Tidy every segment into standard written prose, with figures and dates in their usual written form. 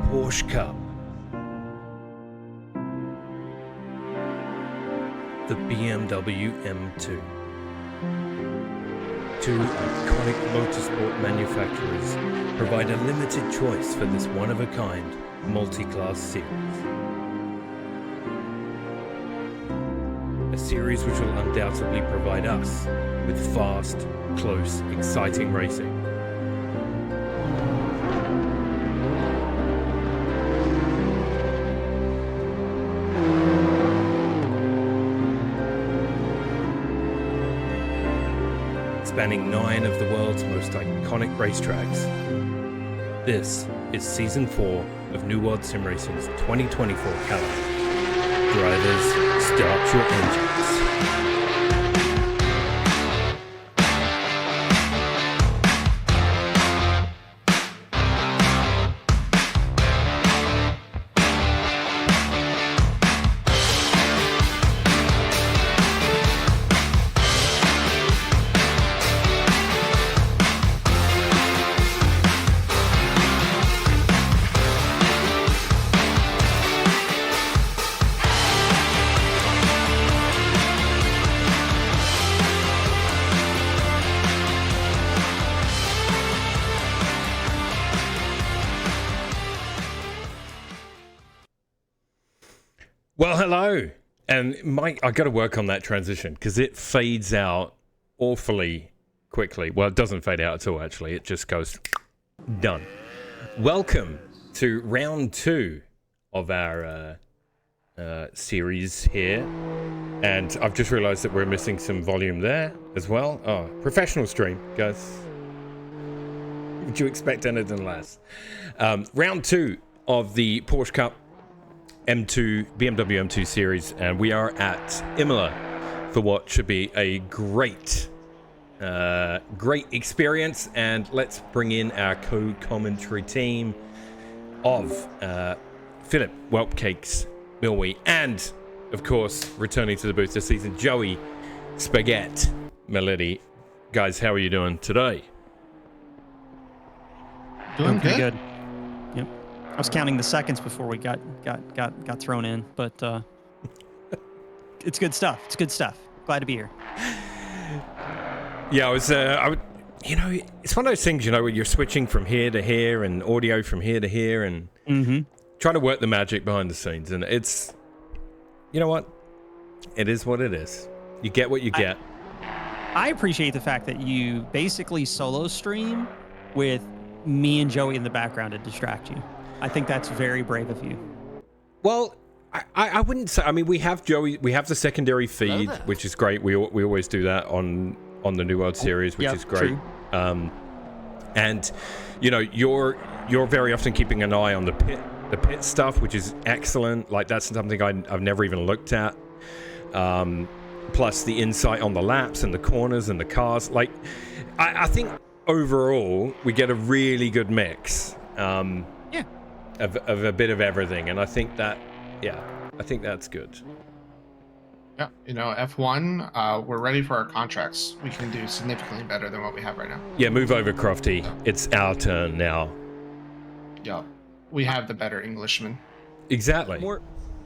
Porsche Cup. The BMW M2. Two iconic motorsport manufacturers provide a limited choice for this one-of-a-kind multi-class series. A series which will undoubtedly provide us with fast, close, exciting racing. Spanning 9 of the world's most iconic racetracks. This is Season 4 of New World Sim Racing's 2024 calendar. Drivers, start your engines. Well, hello. And Mike, I got to work on that transition because it fades out awfully quickly. Well, it doesn't fade out at all, actually. It just goes done. Welcome to round 2 of our series here. And I've just realized that we're missing some volume there as well. Oh, professional stream, guys. Would you expect anything less? Round 2 of the Porsche Cup BMW M2 series, and we are at Imola for what should be a great experience. And let's bring in our co-commentary team of Philip Whelpcakes Milwee, and of course returning to the booth this season, Joey Spaghetti Melody. Guys, how are you doing today? Doing pretty good. Yep. I was counting the seconds before we got thrown in, but it's good stuff. It's good stuff. Glad to be here. Yeah, you know, it's one of those things, you know, where you're switching from here to here and audio from here to here and trying to work the magic behind the scenes. And it's, you know what? It is what it is. You get what you get. I appreciate the fact that you basically solo stream with me and Joey in the background to distract you. I think that's very brave of you. Well, I wouldn't say. I mean, we have Joey. We have the secondary feed, which is great. We always do that on the New World series, which is great. And you know, you're very often keeping an eye on the pit stuff, which is excellent. Like that's something I've never even looked at. Plus the insight on the laps and the corners and the cars. Like I think overall we get a really good mix. Of a bit of everything, and I think that's good. Yeah, you know, F1, we're ready for our contracts. We can do significantly better than what we have right now. Yeah, move over, Crofty. It's our turn now. Yeah, we have the better Englishman. Exactly.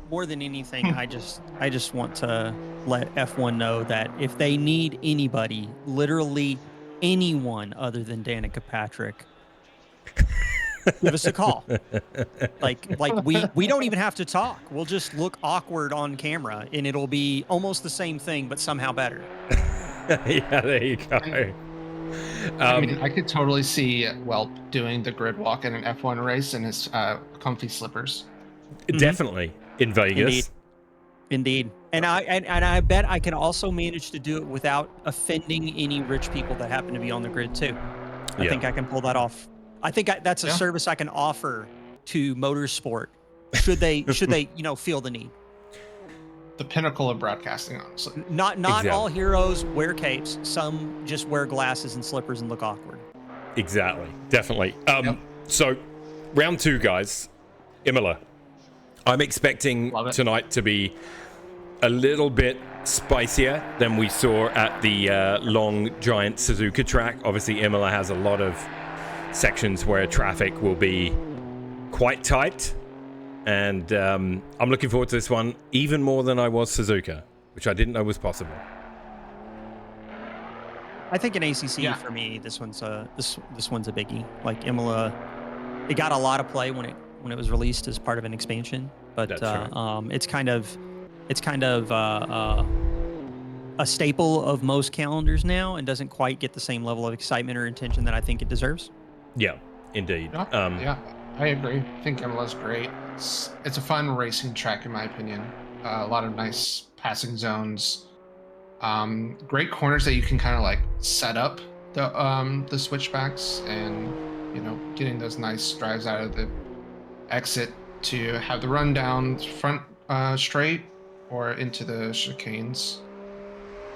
More than anything, I just want to let F1 know that if they need anybody, literally anyone other than Danica Patrick, give us a call. Like we don't even have to talk. We'll just look awkward on camera and it'll be almost the same thing, but somehow better. Yeah, there you go. I mean, I could totally see Welp doing the grid walk in an F1 race in his comfy slippers. Definitely in Vegas. Indeed. And I bet I can also manage to do it without offending any rich people that happen to be on the grid too. I think I can pull that off. I think that's a service I can offer to motorsport. Should they, feel the need. The pinnacle of broadcasting, honestly. Not exactly. All heroes wear capes. Some just wear glasses and slippers and look awkward. Exactly. Definitely. So, round 2, guys. Imola. I'm expecting tonight to be a little bit spicier than we saw at the long, giant Suzuka track. Obviously, Imola has a lot of sections where traffic will be quite tight, and I'm looking forward to this one even more than I was Suzuka, which I didn't know was possible. I think an ACC for me, this one's a biggie. Like Imola, it got a lot of play when it was released as part of an expansion, but That's right. it's kind of a staple of most calendars now, and doesn't quite get the same level of excitement or attention that I think it deserves. Yeah, indeed. Yeah, I agree. I think Imola's great. It's a fun racing track in my opinion. A lot of nice passing zones. Great corners that you can kind of like set up the switchbacks, and getting those nice drives out of the exit to have the run down front straight or into the chicanes.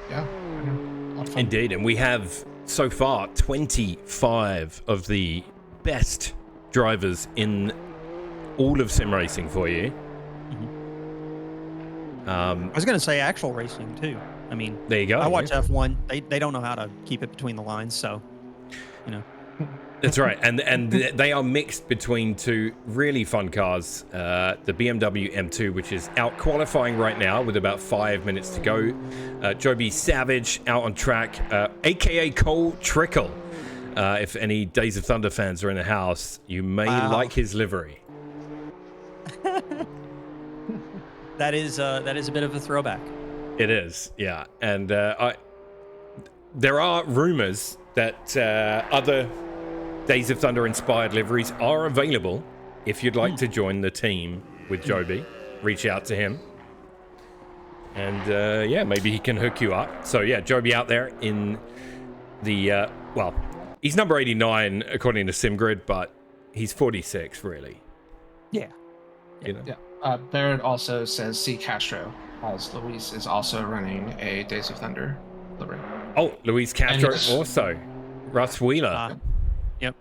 Yeah, a lot of fun. Indeed, and we have so far 25 of the best drivers in all of sim racing for you. I was going to say actual racing too. I mean, there you go. I watch F1. They don't know how to keep it between the lines, so That's right, and they are mixed between two really fun cars. The BMW M2, which is out qualifying right now with about 5 minutes to go. Joby Savage out on track, aka Cole Trickle. If any Days of Thunder fans are in the house, you may like his livery. That is a bit of a throwback. It is, yeah, and there are rumors that other Days of Thunder inspired liveries are available. If you'd like to join the team with Joby, reach out to him, and maybe he can hook you up. So yeah, Joby out there in the he's number 89 according to SimGrid, but he's 46 really. Yeah. Barrett also says C. Castro, as Luis is also running a Days of Thunder livery. Oh, Luis Castro also. Russ Wheeler. Yep.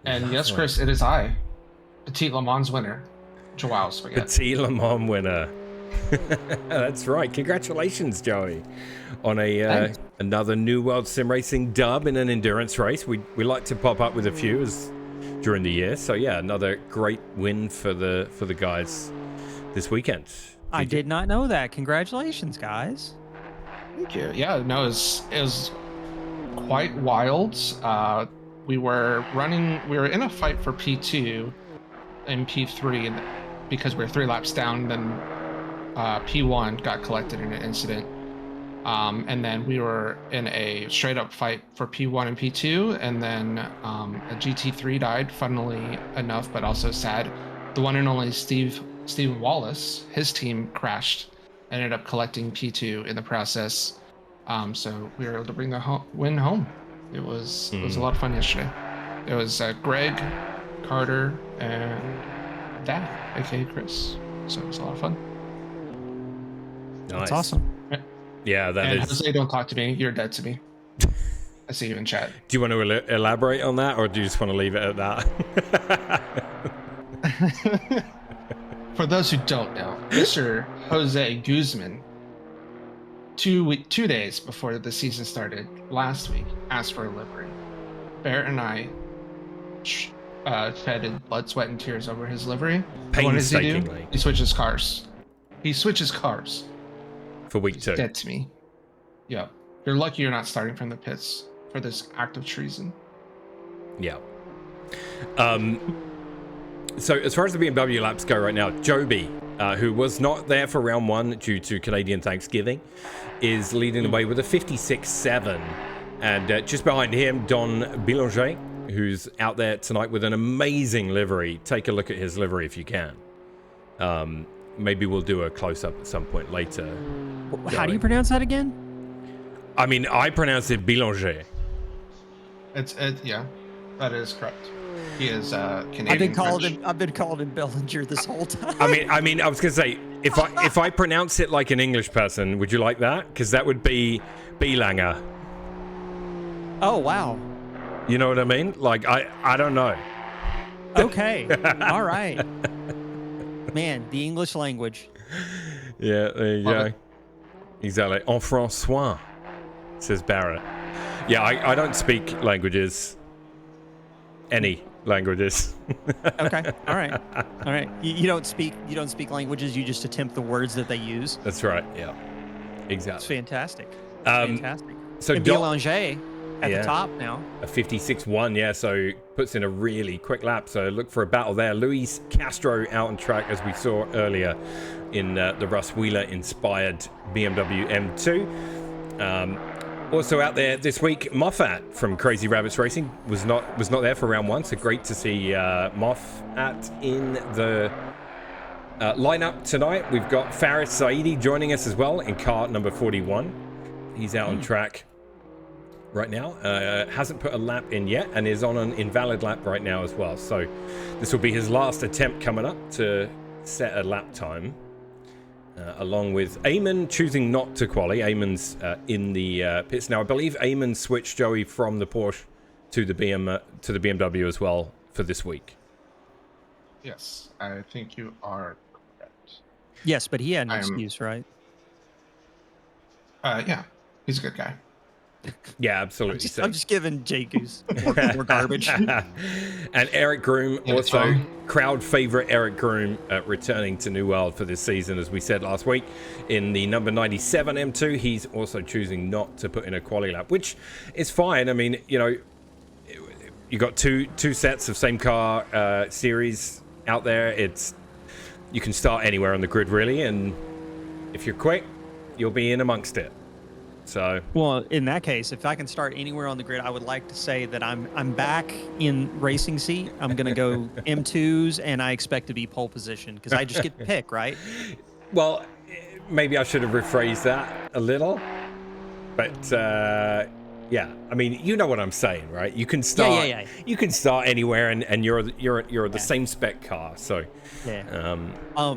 And yes, Chris, it is I, Petit Le Mans winner, Joao Spaghetti. Petit Le Mans winner. That's right. Congratulations, Joey, on another New World Sim Racing dub in an endurance race. We like to pop up with a few during the year. So yeah, another great win for the guys this weekend. I did not know that. Congratulations, guys. Thank you. Yeah, no, it was quite wild. We were in a fight for P2 and P3 because we were 3 laps down. Then P1 got collected in an incident. And then we were in a straight up fight for P1 and P2. And then a GT3 died, funnily enough, but also sad. The one and only Stephen Wallace, his team crashed, ended up collecting P2 in the process. So we were able to bring the win home. It was a lot of fun yesterday. It was Greg, Carter, and Dad, aka Chris. So it was a lot of fun. Nice. That's awesome. Yeah, that is. Jose, don't talk to me. You're dead to me. I see you in chat. Do you want to elaborate on that, or do you just want to leave it at that? For those who don't know, Mr. Jose Guzman, 2 days before the season started last week, asked for a livery. Barrett and I shedded blood, sweat, and tears over his livery. What does he do? He switches cars. For week 2. Dead to me. Yeah. You're lucky you're not starting from the pits for this act of treason. Yeah. So as far as the BMW laps go right now, Joby, who was not there for round 1 due to Canadian Thanksgiving, is leading the way with a 56.7. And just behind him, Don Billanger, who's out there tonight with an amazing livery. Take a look at his livery if you can. Maybe we'll do a close-up at some point later. How do you pronounce that again? I mean, I pronounce it Billanger. Yeah, that is correct. He is Canadian. I've been called him Bellinger this whole time. I mean, I was gonna say if I pronounce it like an English person, would you like that? Because that would be Bielanger. Oh wow. You know what I mean? Like I don't know. Okay. All right. Man, the English language. Yeah, there you go. Exactly. En François, says Barrett. Yeah, I don't speak languages. Any languages. Okay. All right. All right. You don't speak languages. You just attempt the words that they use. That's right. Yeah. It's Exactly. fantastic. Um, Fantastic. So And Dom, Villanger at the top now. a 56.1, yeah, so puts in a really quick lap. So look for a battle there. Luis Castro out on track, as we saw earlier in the Russ Wheeler-inspired BMW M2. Also out there this week, Moffat from Crazy Rabbits Racing was not there for round one, so great to see Moffat in the lineup tonight. We've got Faris Saidi joining us as well in car number 41. He's out on track right now, hasn't put a lap in yet, and is on an invalid lap right now as well. So this will be his last attempt coming up to set a lap time, along with Eamon choosing not to quali. Eamon's in the pits now. I believe Eamon switched Joey from the Porsche to the BMW as well for this week. Yes, I think you are correct. Yes, but he had an excuse, right? Yeah, he's a good guy. Yeah, absolutely. I'm just giving Jay Goose more garbage. And Eric Groom, Yeah, also fine. crowd favorite Eric Groom, returning to New World for this season, as we said last week. In the number 97 M2, he's also choosing not to put in a quali lap, which is fine. I mean, you know, you got two sets of same car series out there. You can start anywhere on the grid, really, and if you're quick, you'll be in amongst it. So, well, in that case, if I can start anywhere on the grid, I would like to say that I'm back in racing seat. I'm going to go M2s, and I expect to be pole position because I just get to pick, right? well, maybe I should have rephrased that a little, but yeah, I mean, you know what I'm saying, right? You can start, Yeah. You can start anywhere, and you're the same spec car. So, yeah.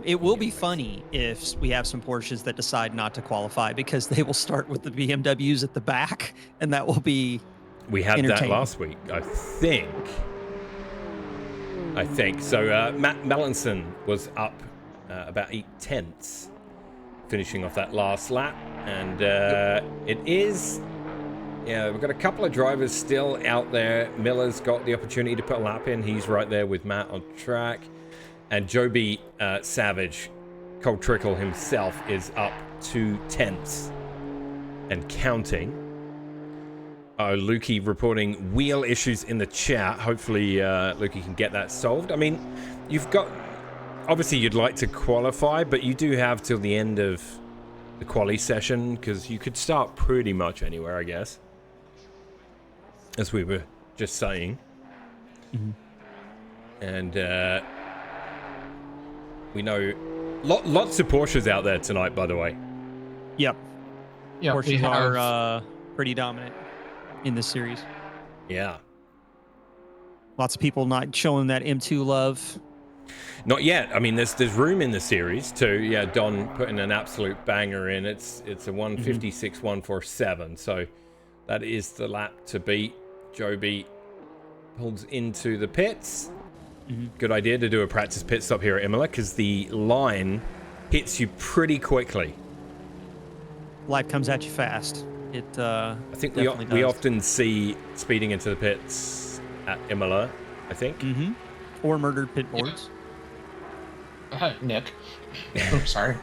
It will be funny if we have some Porsches that decide not to qualify because they will start with the BMWs at the back, and that will be. We had that last week, I think. So. Matt Melanson was up about 8/10, finishing off that last lap, and it is. Yeah, we've got a couple of drivers still out there. Miller's got the opportunity to put a lap in. He's right there with Matt on track. And Joby Savage, Cole Trickle himself, is up 2/10 and counting. Lukey reporting wheel issues in the chat. Hopefully, Lukey can get that solved. I mean, you've got... Obviously, you'd like to qualify, but you do have till the end of the quali session, because you could start pretty much anywhere, I guess. As we were just saying. Mm-hmm. And we know lots of Porsches out there tonight, by the way. Yep. Yeah, Porsches are pretty dominant in this series. Yeah. Lots of people not showing that M2 love. Not yet. I mean, there's room in the series too. Yeah, Don putting an absolute banger in. It's a 156.147. So that is the lap to beat. Joby pulls into the pits. Good idea to do a practice pit stop here at Imola because the line hits you pretty quickly. Life comes at you fast. I think we often see speeding into the pits at Imola, I think. Or murdered pit boards. Nick. Oops, sorry.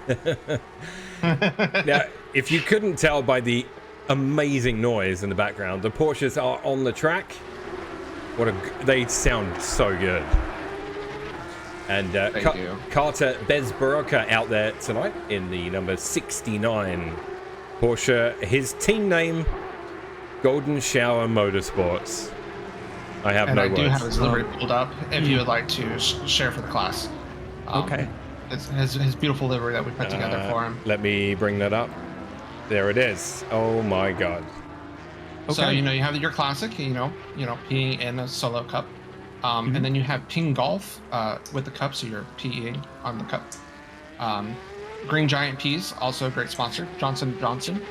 Now, if you couldn't tell by the amazing noise in the background, the Porsches are on the track. They sound so good. And Carter Bezbaroka out there tonight in the number 69 Porsche. His team name, Golden Shower Motorsports. I have no words. And I do have his livery pulled up if you would like to share for the class. Okay. It's his beautiful livery that we put together for him. Let me bring that up. There it is. Oh my God. Okay. So, you have your classic, P in a solo cup. And then you have Ping Golf with the cup, so you're PEing on the cup. Green Giant Peas, also a great sponsor, Johnson & Johnson.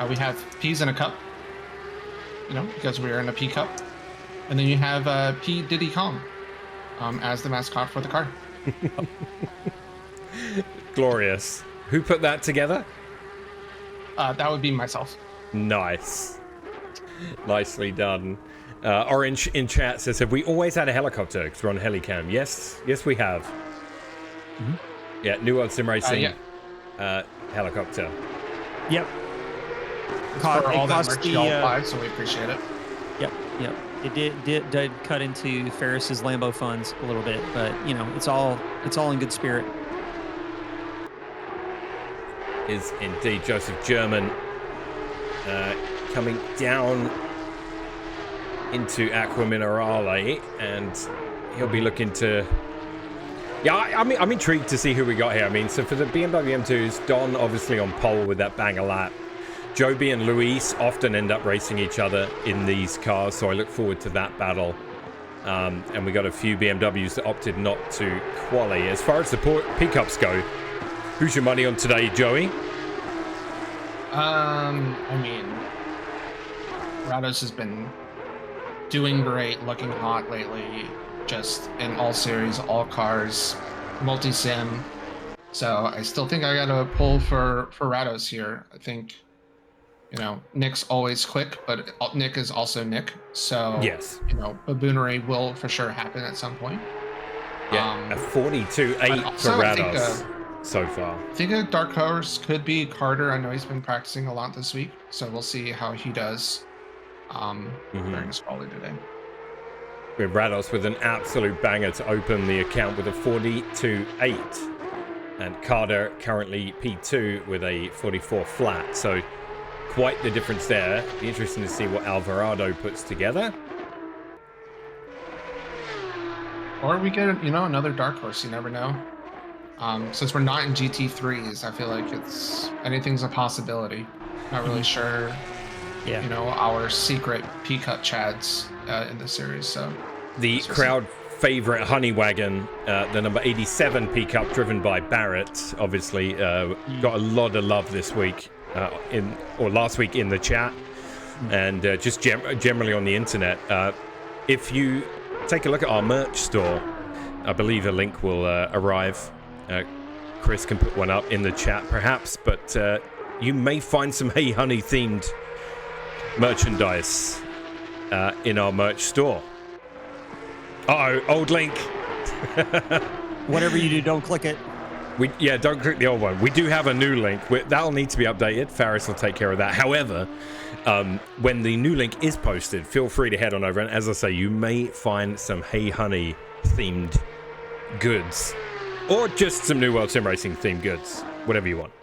We have peas in a cup, because we are in a P cup. And then you have P. Diddy Kong as the mascot for the car. Glorious. Who put that together? That would be myself. Nice. Nicely done. Orange in chat says, have we always had a helicopter? Because we're on Helicam. Yes, we have. Mm-hmm. Yeah, New World Sim Racing helicopter. Yep. For all that merch y'all buy, so we appreciate it. Yep. It did cut into Ferris's Lambo funds a little bit, but you know, it's all in good spirit. Is indeed Joseph German coming down into Aqua Minerale, and he'll be looking to. Yeah, I'm intrigued to see who we got here. I mean, so for the BMW M2s, Don obviously on pole with that banger lap. Joby and Luis often end up racing each other in these cars, so I look forward to that battle. And we got a few BMWs that opted not to quali. As far as the pickups go, who's your money on today, Joey? I mean, Rados has been doing great, looking hot lately, just in all series, all cars, multi-sim. So I still think I gotta pull for Rados here. I think, you know, Nick's always quick, but Nick is also Nick. So, yes, you know, baboonery will for sure happen at some point. Yeah, a 42.8 for Rados so far. I think a dark horse could be Carter. I know he's been practicing a lot this week, so we'll see how he does during his quali today. With Rados with an absolute banger to open the account with a 42.8. And Carter currently P2 with a 44 flat. So quite the difference there. Be interesting to see what Alvarado puts together. Or we get, you know, another dark horse. You never know. Since we're not in GT3s, I feel like anything's a possibility. Not really sure. Yeah. You know, our secret PCUP Chads in the series. So the crowd favorite Honey Wagon, the number 87 PCUP driven by Barrett, obviously got a lot of love this week last week in the chat, and just generally on the internet. If you take a look at our merch store, I believe a link will arrive. Chris can put one up in the chat perhaps, but you may find some Hey Honey themed merchandise in our merch store. Uh-oh, old link. Whatever you do, don't click it. Don't click the old one. We do have a new link. That'll need to be updated. Faris will take care of that. However, when the new link is posted, feel free to head on over. And as I say, you may find some Hey Honey themed goods, or just some New World Sim Racing themed goods, whatever you want.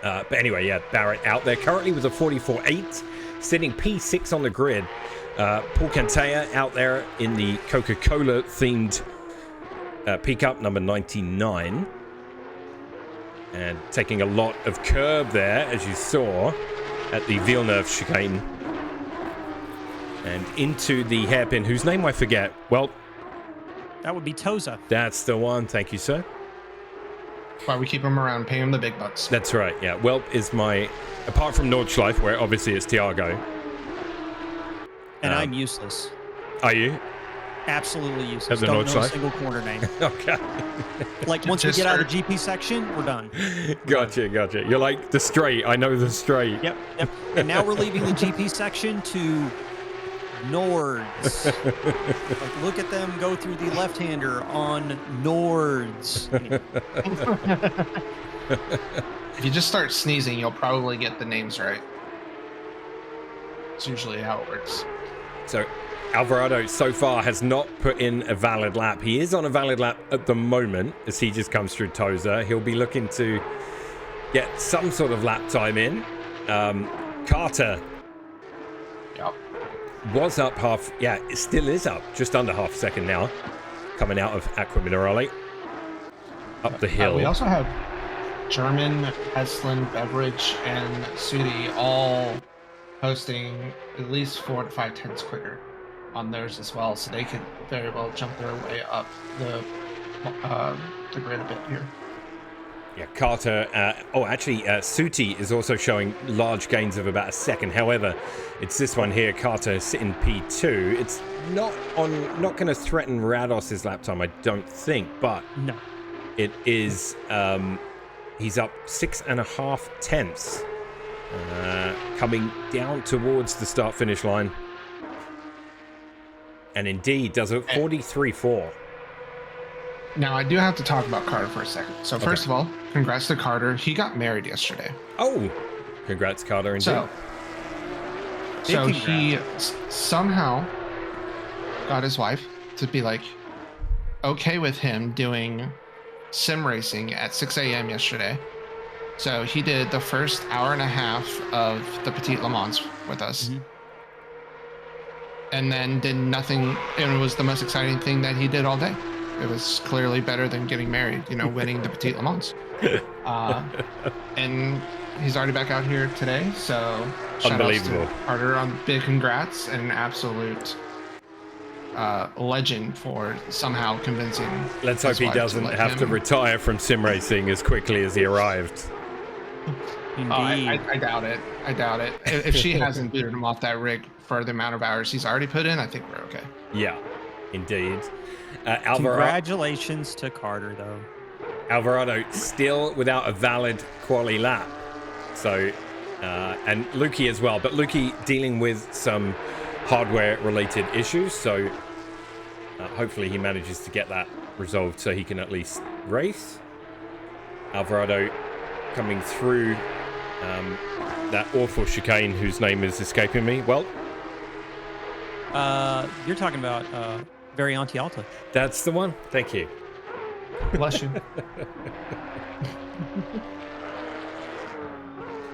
But anyway, yeah, Barrett out there currently with a 44.8, sitting P6 on the grid. Paul Cantea out there in the Coca-Cola themed pickup number 99, and taking a lot of curb there, as you saw at the Villeneuve chicane, and into the hairpin, whose name I forget. Well, that would be Toza. That's the one. Thank you, sir. Why we keep him around, pay him the big bucks. That's right. Yeah. Well, is my, apart from Nordschleife, where obviously it's Tiago. And I'm useless. Are you? Absolutely useless. Have the Don't know a Nordschleife? single corner name. Okay. Like once we get out of the GP section, we're done. Gotcha. You're like the straight. I know the straight. Yep. And now we're leaving the GP section to Nords. Like, look at them go through the left-hander on Nords. If you just start sneezing, you'll probably get the names right. It's usually how it works. So Alvarado so far has not put in a valid lap. He is on a valid lap at the moment as he just comes through Toza. He'll be looking to get some sort of lap time in. Carter was up half. Yeah, it still is up. Just under half a second now. Coming out of Aqua Minerale. Up the hill. We also have German, Heslin, Beverage, and Sudi all posting at least 4 to 5 tenths quicker on theirs as well, so they could very well jump their way up the grid a bit here. Yeah, Carter. Suti is also showing large gains of about a second. However, it's this one here, Carter sitting P2. It's not going to threaten Rados's lap time, I don't think, but no, it is. He's up 6.5 tenths. Coming down towards the start-finish line. And indeed, does a 43.4. Now, I do have to talk about Carter for a second. So, first of all, congrats to Carter. He got married yesterday. Oh, congrats, Carter, indeed. So he somehow got his wife to be like, okay with him doing sim racing at 6 a.m. yesterday. So he did the first hour and a half of the Petite Le Mans with us. Mm-hmm. And then did nothing. And it was the most exciting thing that he did all day. It was clearly better than getting married, winning the Petite Le Mans. And he's already back out here today. So shout outs to Carter on big congrats and an absolute legend for somehow convincing. Let's hope he doesn't have to retire from sim racing as quickly as he arrived. I doubt it. I doubt it. If she hasn't booted him off that rig for the amount of hours he's already put in, I think we're okay. Yeah, indeed. Congratulations to Carter, though. Alvarado still without a valid quali lap. So, and Lukey as well. But Lukey dealing with some hardware-related issues. So, hopefully he manages to get that resolved so he can at least race. Alvarado coming through that awful chicane whose name is escaping me. Well, you're talking about Variante Alta. That's the one. Thank you. Bless you.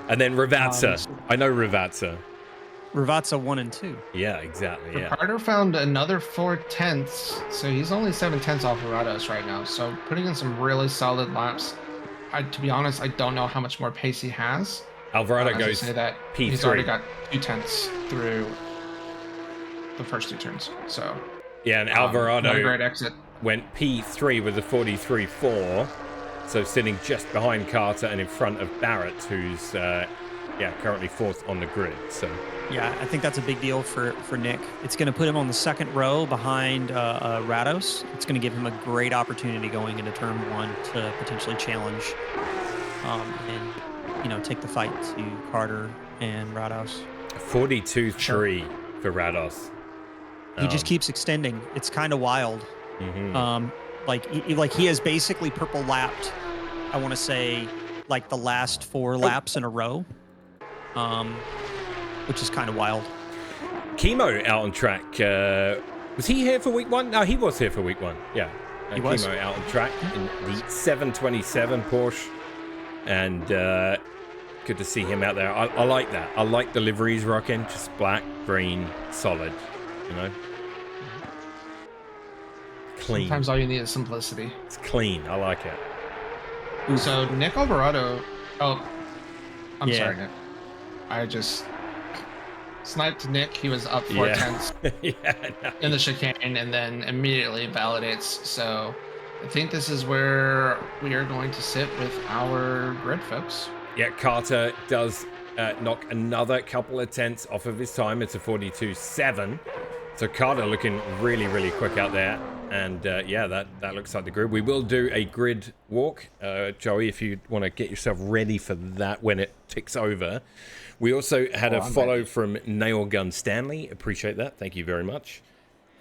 And then Ravazza. I know Ravazza. Ravazza 1 and 2. Yeah, exactly. Yeah. Carter found another 4/10, so he's only 7/10 off of Rados right now. So putting in some really solid laps. To be honest, I don't know how much more pace he has. Alvarado goes say that P3. He's already got 2/10 through the first 2 turns. So yeah, and Alvarado not a great exit. Went P3 with a 43.4, so sitting just behind Carter and in front of Barrett, who's currently 4th on the grid. So yeah, I think that's a big deal for Nick. It's going to put him on the 2nd row behind Rados. It's going to give him a great opportunity going into turn 1 to potentially challenge and take the fight to Carter and Rados. 42.3 for Rados. He just keeps extending. It's kind of wild. Mm-hmm. He has basically purple lapped, I want to say, like the last 4 laps in a row, which is kind of wild. Chemo out on track. Was he here for week 1? No, he was here for week 1. Yeah, he was. Chemo out on track in the 727 Porsche, and good to see him out there. I like that. I like the liveries rocking, just black, green, solid. Clean. Sometimes all you need is simplicity. It's clean. I like it. So Nick Alvarado. Oh, I'm sorry, Nick. I just sniped Nick. He was up 4/10 in the chicane, and then immediately validates. So I think this is where we are going to sit with our grid, folks. Yeah, Carter does knock another couple of tenths off of his time. It's a 42.7. So Carter looking really, really quick out there. And that looks like the grid. We will do a grid walk. Joey, if you want to get yourself ready for that when it ticks over. We also had a follow from Nail Gun Stanley. Appreciate that. Thank you very much.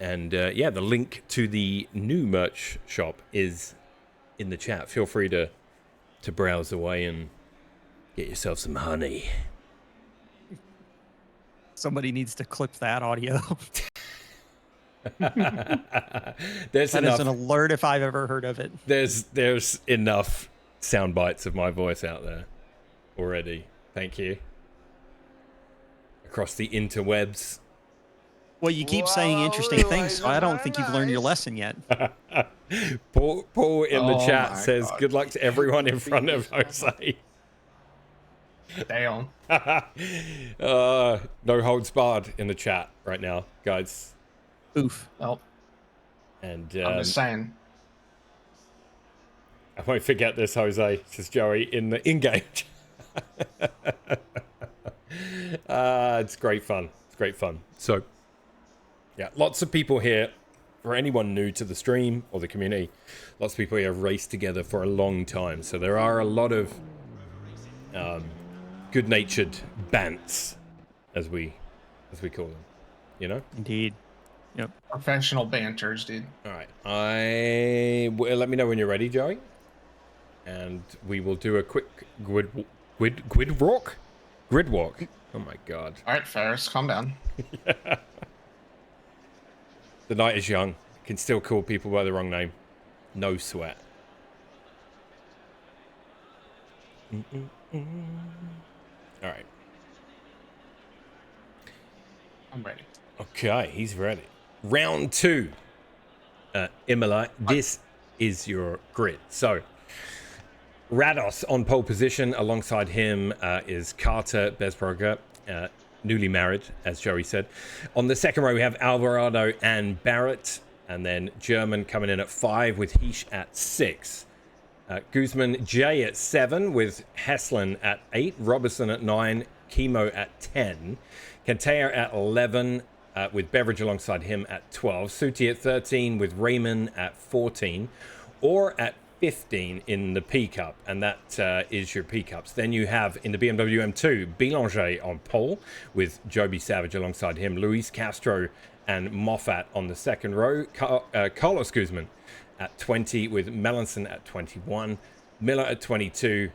And the link to the new merch shop is in the chat. Feel free to browse away and get yourself some honey. Somebody needs to clip that audio. There's enough. Is an alert if I've ever heard of it. There's enough sound bites of my voice out there already. Thank you. Across the interwebs. Well, you keep saying interesting things, so I don't think you've learned your lesson yet. Paul in the chat says, "Good luck to everyone in front of Jose." Damn. No holds barred in the chat right now, guys. Oof. Well, and I'm just saying. I won't forget this, Jose, says Joey in the in-game. It's great fun. It's great fun. So, yeah, lots of people here. For anyone new to the stream or the community, lots of people here have raced together for a long time. So there are a lot of good-natured bants, as we call them. Indeed. Yep. Professional banters, dude. All right. Let me know when you're ready, Joey. And we will do a quick grid walk? Grid walk. Oh my god. All right, Ferris, calm down. The night is young. Can still call people by the wrong name. No sweat. All right. I'm ready. Okay, he's ready. Round 2. Imola, this is your grid. So, Rados on pole position. Alongside him is Carter Besberger, newly married, as Joey said. On the second row, we have Alvarado and Barrett. And then German coming in at 5 with Heish at 6. Guzman J at 7 with Heslin at 8. Robertson at 9. Chemo at 10. Cantea at 11 with Beveridge alongside him at 12. Suti at 13 with Raymond at 14. Or at 15 in the PCUP, and that is your PCUPs. Then you have in the BMW M2 Belanger on pole with Joby Savage alongside him, Luis Castro and Moffat on the second row, Carlos Guzman at 20 with Melanson at 21, Miller at 22,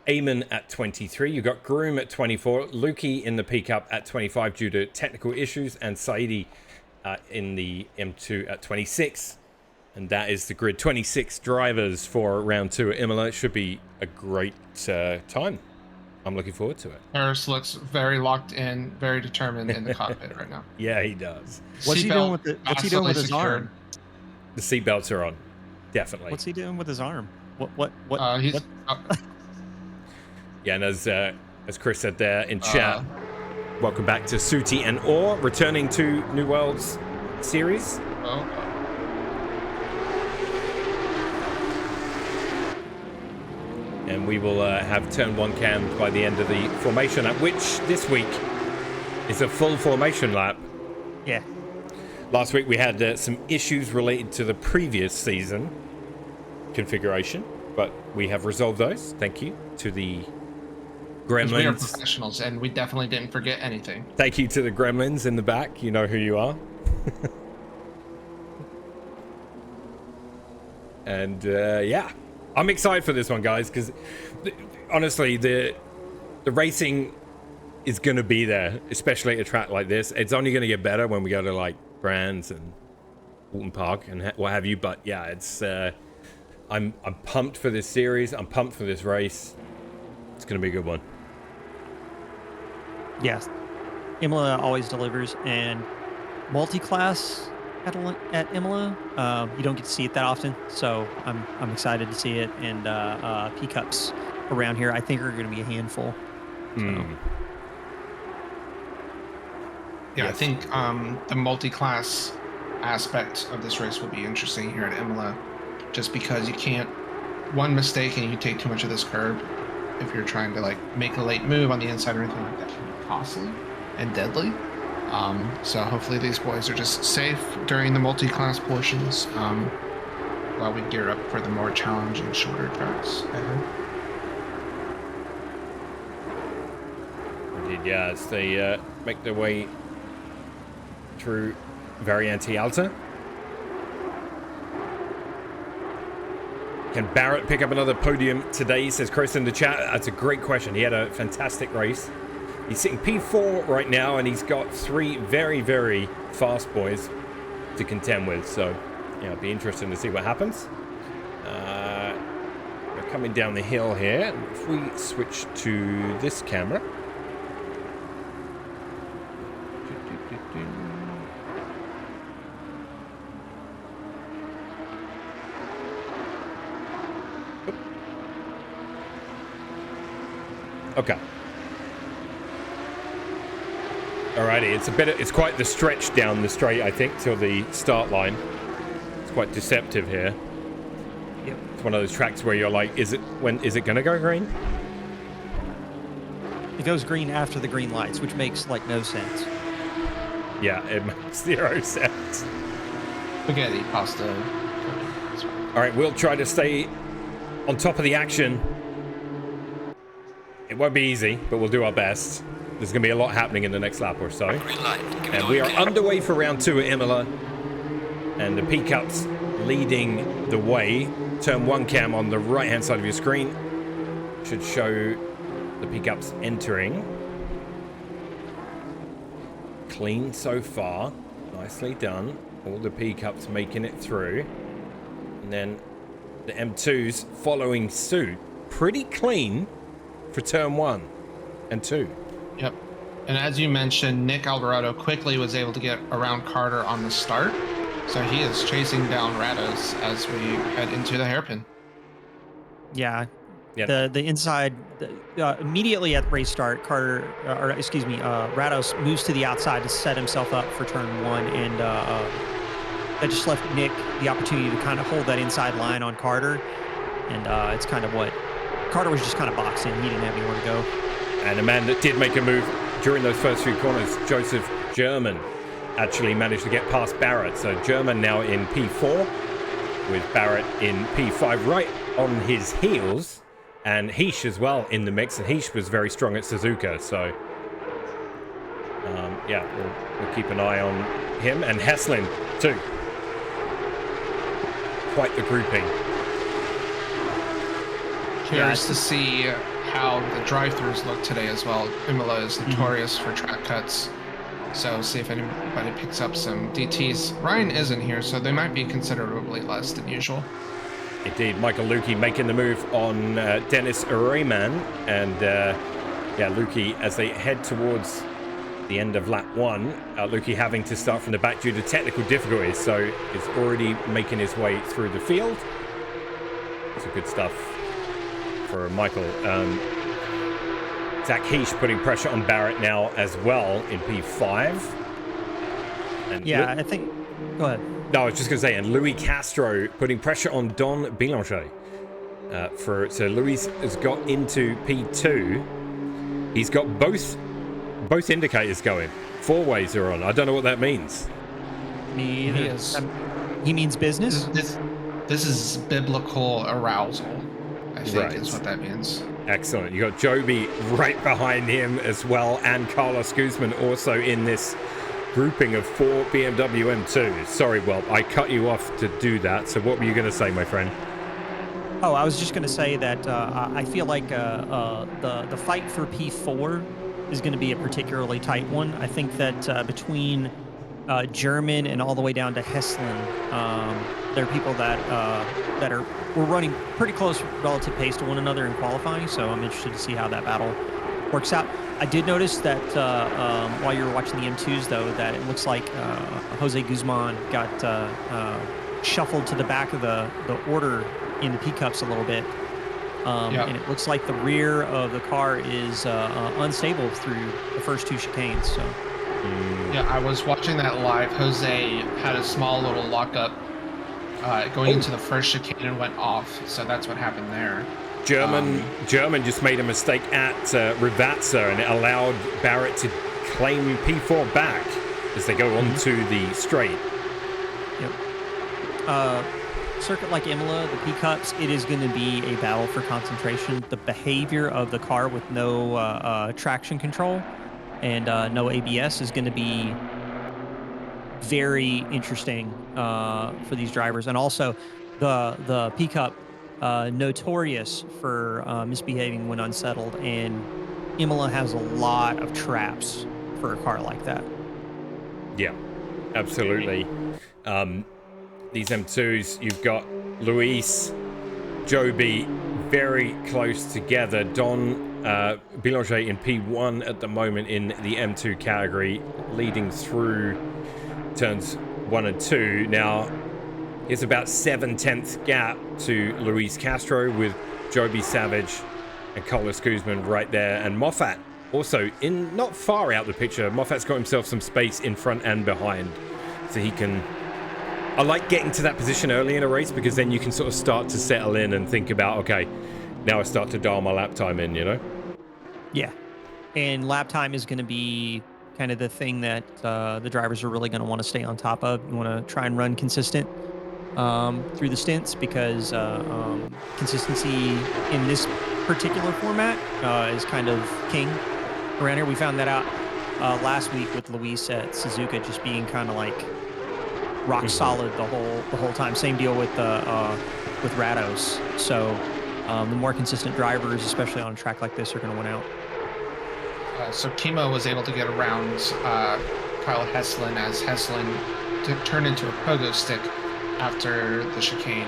Eamon at 23. You got Groom at 24, Lukey in the PCUP at 25 due to technical issues, and Saidi in the M2 at 26. And that is the grid. 26 drivers for round 2 at Imola. It should be a great time. I'm looking forward to it. Ferris looks very locked in, very determined in the cockpit right now. Yeah, he does. What's he doing with his secured. arm? The seatbelts are on. Definitely. What's he doing with his arm? What? He's Yeah, and as Chris said there in chat, welcome back to Suti and Orr, returning to New Worlds series. And we will have turn 1 cammed by the end of the formation lap, which this week is a full formation lap. Yeah. Last week we had some issues related to the previous season configuration, but we have resolved those. Thank you to the Gremlins. We are professionals, and we definitely didn't forget anything. Thank you to the Gremlins in the back. You know who you are. And yeah, I'm excited for this one, guys, because honestly, the racing is going to be there, especially at a track like this. It's only going to get better when we go to like Brands and Walton Park and what have you. But yeah, it's I'm pumped for this series. I'm pumped for this race. It's going to be a good one. Yes, Imola always delivers, and Multiclass at Imola, you don't get to see it that often, so I'm excited to see it. And P-Cups around here, I think, are going to be a handful. So. Yeah, yes. I think the multi-class aspect of this race will be interesting here at Imola, just because you can't, one mistake and you take too much of this curb. If you're trying to like make a late move on the inside or anything like that, can be costly and deadly. So hopefully these boys are just safe during the multi-class portions while we gear up for the more challenging, shorter tracks ahead. Indeed, yeah, as they make their way through Variante Alta. Can Barrett pick up another podium today, says Chris in the chat? That's a great question. He had a fantastic race. He's sitting P4 right now, and he's got 3 very, very fast boys to contend with. So, yeah, it'll be interesting to see what happens. We're coming down the hill here. If we switch to this camera. Okay. Alrighty, it's quite the stretch down the straight, I think, till the start line. It's quite deceptive here. Yep. It's one of those tracks where you're like, is it gonna go green? It goes green after the green lights, which makes like no sense. Yeah, it makes 0 sense. Spaghetti, pasta. Alright, we'll try to stay on top of the action. It won't be easy, but we'll do our best. There's going to be a lot happening in the next lap or so. And we are underway for round 2 at Imola. And the P-Cup's leading the way. Turn 1 cam on the right-hand side of your screen should show the P-Cup's entering. Clean so far. Nicely done. All the P-Cups making it through. And then the M2s following suit. Pretty clean for turn 1 and 2. Yep. And as you mentioned, Nick Alvarado quickly was able to get around Carter on the start. So he is chasing down Rados as we head into the hairpin. Yeah. Yeah. The inside, immediately at race start, Rados moves to the outside to set himself up for turn 1. And that just left Nick the opportunity to kind of hold that inside line on Carter. And it's kind of what Carter was just kind of boxing. He didn't have anywhere to go. And a man that did make a move during those first few corners, Joseph German, actually managed to get past Barrett. So German now in P4 with Barrett in P5 right on his heels. And Heish as well in the mix. And Heish was very strong at Suzuka. So, yeah, we'll keep an eye on him. And Heslin, too. Quite the grouping. Curious to see how the drive-thrus look today as well. Imola is notorious for track cuts. So see if anybody picks up some DTs. Ryan isn't here, so they might be considerably less than usual. Indeed, Michael Lukey making the move on Dennis Rayman. And yeah, Lukey, as they head towards the end of lap 1, Lukey having to start from the back due to technical difficulties. So is already making his way through the field. It's good stuff for Michael. Zach Heish putting pressure on Barrett now as well in P5. And yeah, I think... Go ahead. No, I was just going to say, and Louis Castro putting pressure on Don Bélanger. So Louis has got into P2. He's got both indicators going. 4 ways are on. I don't know what that means. Me either. He means business? This is biblical arousal, I think is what that means. Excellent. You got Joby right behind him as well, and Carlos Guzman also in this grouping of 4 BMW M2s. Sorry, well, I cut you off to do that. So what were you going to say, my friend? Oh, I was just going to say that I feel like the fight for P4 is going to be a particularly tight one. I think that between German and all the way down to Heslin, there are people that we're running pretty close relative pace to one another in qualifying. So I'm interested to see how that battle works out. I did notice that while you were watching the M2s, though, that it looks like Jose Guzman got shuffled to the back of the order in the P-Cups a little bit. And it looks like the rear of the car is unstable through the first 2 chicanes. So. Yeah, I was watching that live. Jose had a small little lockup going into the first chicane and went off. So that's what happened there. German just made a mistake at Rivazza, and it allowed Barrett to claim P4 back as they go onto the straight. Yep. Circuit like Imola, the P-Cups, it is going to be a battle for concentration. The behavior of the car with no traction control and no ABS is going to be very interesting for these drivers. And also, the P-Cup, notorious for misbehaving when unsettled, and Imola has a lot of traps for a car like that. Yeah, absolutely. These M2s, you've got Luis, Joby very close together. Don Bélanger in P1 at the moment in the M2 category, leading through turns 1 and 2. Now, it's about 7/10 gap to Luis Castro with Joby Savage and Carlos Guzman right there. And Moffat also in not far out the picture. Moffat's got himself some space in front and behind, so he can... I like getting to that position early in a race, because then you can sort of start to settle in and think about, okay, now I start to dial my lap time in, you know? Yeah. And lap time is going to be kind of the thing that the drivers are really going to want to stay on top of. You want to try and run consistent through the stints, because consistency in this particular format is kind of king. around here. We found that out last week with Luis at Suzuka, just being kind of like rock solid the whole time. Same deal with Rados. So the more consistent drivers, especially on a track like this, are going to win out. So Kimo was able to get around Kyle Heslin as Heslin turned into a pogo stick after the chicane.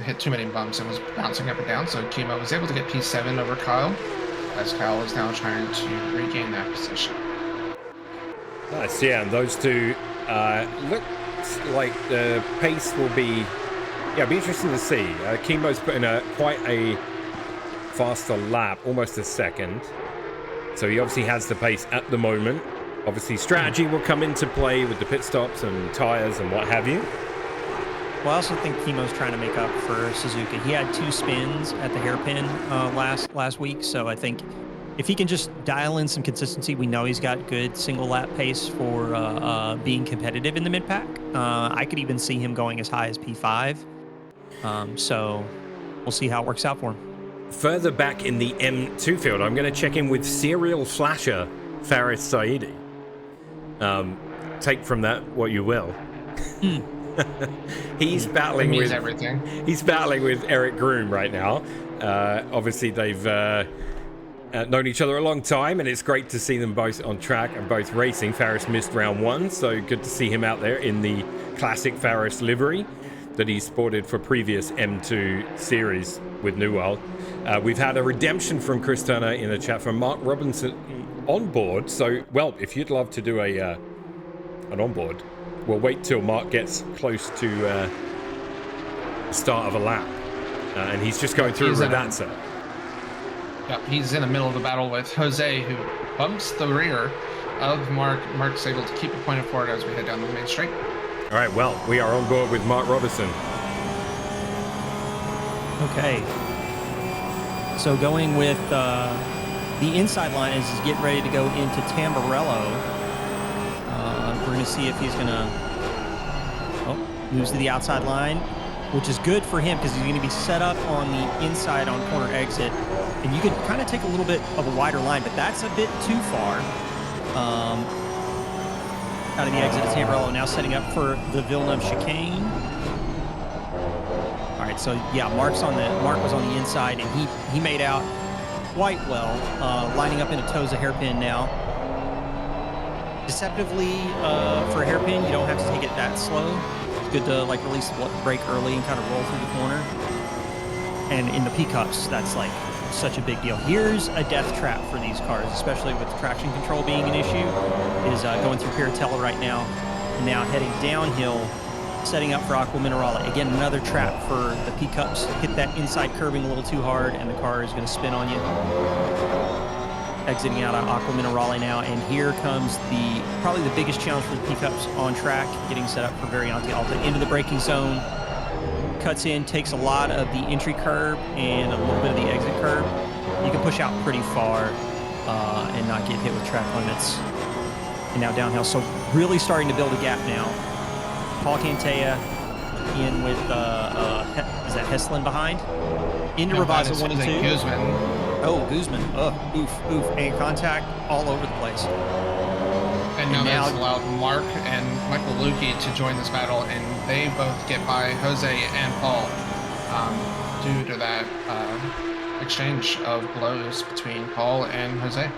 Hit too many bumps and was bouncing up and down. So Kimo was able to get P7 over Kyle, as Kyle is now trying to regain that position. Nice, yeah, and those two looks like the pace will be, it'll be interesting to see. Kimo's putting quite a faster lap, almost a second. So he obviously has the pace at the moment. Obviously, strategy will come into play with the pit stops and tires and what have you. Well, I also think Kimo's trying to make up for Suzuka. He had 2 spins at the hairpin last week, so I think if he can just dial in some consistency, we know he's got good single lap pace for being competitive in the mid pack. I could even see him going as high as P5. So we'll see how it works out for him. Further back in the M2 field, I'm going to check in with serial flasher Faris Saidi. Take from that what you will. He's battling with everything. He's battling with Eric Groom right now. Obviously, they've known each other a long time, and it's great to see them both on track and both racing. Faris missed round 1, so good to see him out there in the classic Faris livery that he sported for previous M2 series with New World. We've had a redemption from Chris Turner in the chat from Mark Robinson on board. So, well, if you'd love to do an onboard, we'll wait till Mark gets close to the start of a lap. And he's just going through Radatsa. Yeah, he's in the middle of the battle with Jose, who bumps the rear of Mark. Mark's able to keep a point forward as we head down the main straight. All right, well, we are on board with Mark Robertson. Okay. So going with the inside line is getting ready to go into Tamburello. We're going to see if he's going to moves to the outside line, which is good for him because he's going to be set up on the inside on corner exit. And you could kind of take a little bit of a wider line, but that's a bit too far. Out of the exit of Tamburello, now setting up for the Villeneuve chicane. All right, so yeah, Mark was on the inside, and he made out quite well, lining up in a Toza hairpin now. Deceptively for a hairpin, you don't have to take it that slow. It's good to like release the brake early and kind of roll through the corner. And in the PCUPs, that's like such a big deal. Here's a death trap for these cars, especially with traction control being an issue, is going through Piratella right now, and now heading downhill, setting up for Aqua Minerale. Again, another trap for the PCUPs. Hit that inside curbing a little too hard, and the car is going to spin on you. Exiting out of Aqua Minerale now, and here comes probably the biggest challenge for the PCUPs on track, getting set up for Variante Alta into the braking zone. Cuts in, takes a lot of the entry curb and a little bit of the exit curb. You can push out pretty far and not get hit with track limits. And now downhill, so really starting to build a gap now. Paul Cantea in with, is that Heslin behind? Into Ravazza 1 and 2. Guzman. Oh, Guzman. Oof. And contact all over the place. And now that's allowed Mark and Michael Lukey to join this battle, and they both get by Jose and Paul due to that exchange of blows between Paul and Jose.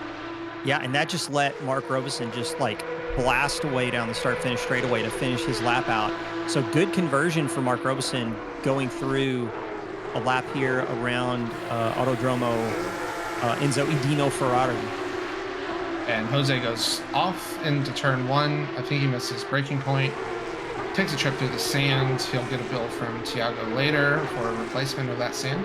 Yeah, and that just let Mark Robeson just like blast away down the start-finish straightaway to finish his lap out. So good conversion for Mark Robeson going through a lap here around Autodromo Enzo Edino Ferrari. And Jose goes off into turn 1. I think he missed his braking point. Takes a trip through the sand. He'll get a bill from Tiago later for a replacement of that sand.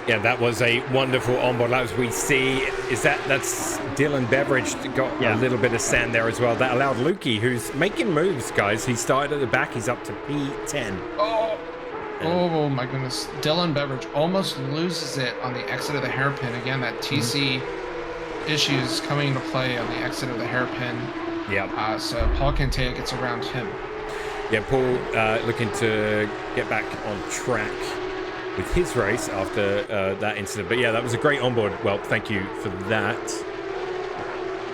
Yeah, that was a wonderful onboard lap. As we see, that's Dylan Beveridge got a little bit of sand there as well. That allowed Lukey, who's making moves, guys. He started at the back. He's up to P10. Oh my goodness. Dylan Beveridge almost loses it on the exit of the hairpin. Again, that TC issues coming into play on the exit of the hairpin. Yeah. So Paul Cantea gets around him. Yeah, Paul looking to get back on track with his race after that incident. But yeah, that was a great onboard. Well, thank you for that.